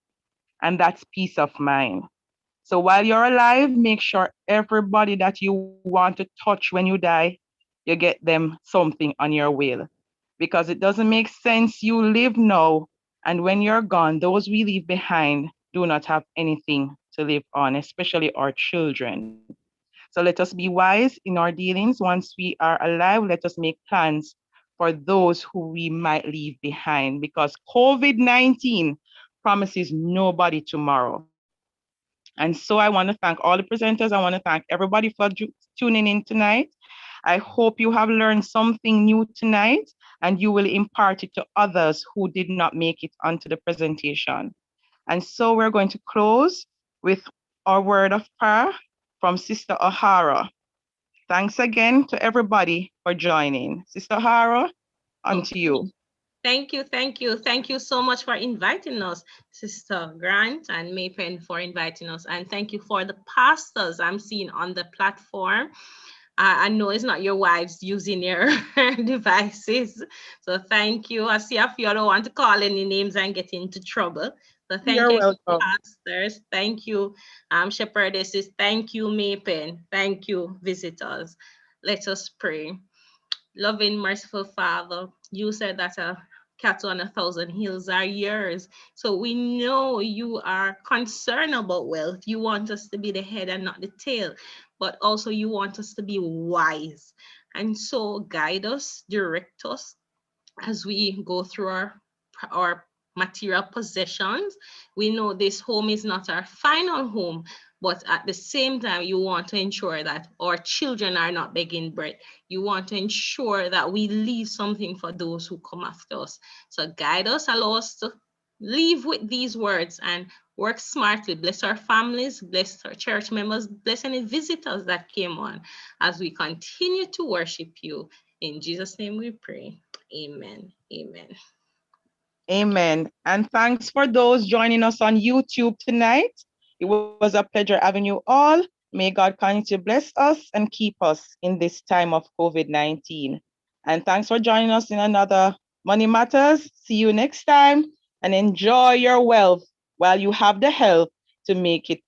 And that's peace of mind. So while you're alive, make sure everybody that you want to touch when you die, you get them something on your will. Because it doesn't make sense you live now, and when you're gone, those we leave behind do not have anything to live on, especially our children. So let us be wise in our dealings. Once we are alive, let us make plans for those who we might leave behind, because COVID-19 promises nobody tomorrow. And so I want to thank all the presenters. I want to thank everybody for tuning in tonight. I hope you have learned something new tonight and you will impart it to others who did not make it onto the presentation. And so we're going to close with our word of prayer from Sister O'Hara. Thanks again to everybody for joining. Sister O'Hara, on to you. Thank you, thank you. Thank you so much for inviting us, Sister Grant and Maypen, for inviting us. And thank you for the pastors I'm seeing on the platform. I know it's not your wives using your devices. So thank you. I see a few, I don't want to call any names and get into trouble. So thank You're you, welcome. pastors. Thank you, shepherdesses. Thank you, Maypen. Thank you, visitors. Let us pray. Loving, merciful Father, you said that a cattle on 1,000 hills are yours. So we know you are concerned about wealth. You want us to be the head and not the tail, but also you want us to be wise. And so guide us, direct us as we go through our material possessions. We know this home is not our final home, but at the same time, you want to ensure that our children are not begging bread. You want to ensure that we leave something for those who come after us. So guide us, allow us to leave with these words and work smartly. Bless our families, bless our church members, bless any visitors that came on as we continue to worship you. In Jesus' name we pray. Amen. Amen. Amen. And thanks for those joining us on YouTube tonight. It was a pleasure having you all. May God continue to bless us and keep us in this time of COVID-19. And thanks for joining us in another Money Matters. See you next time and enjoy your wealth while you have the health to make it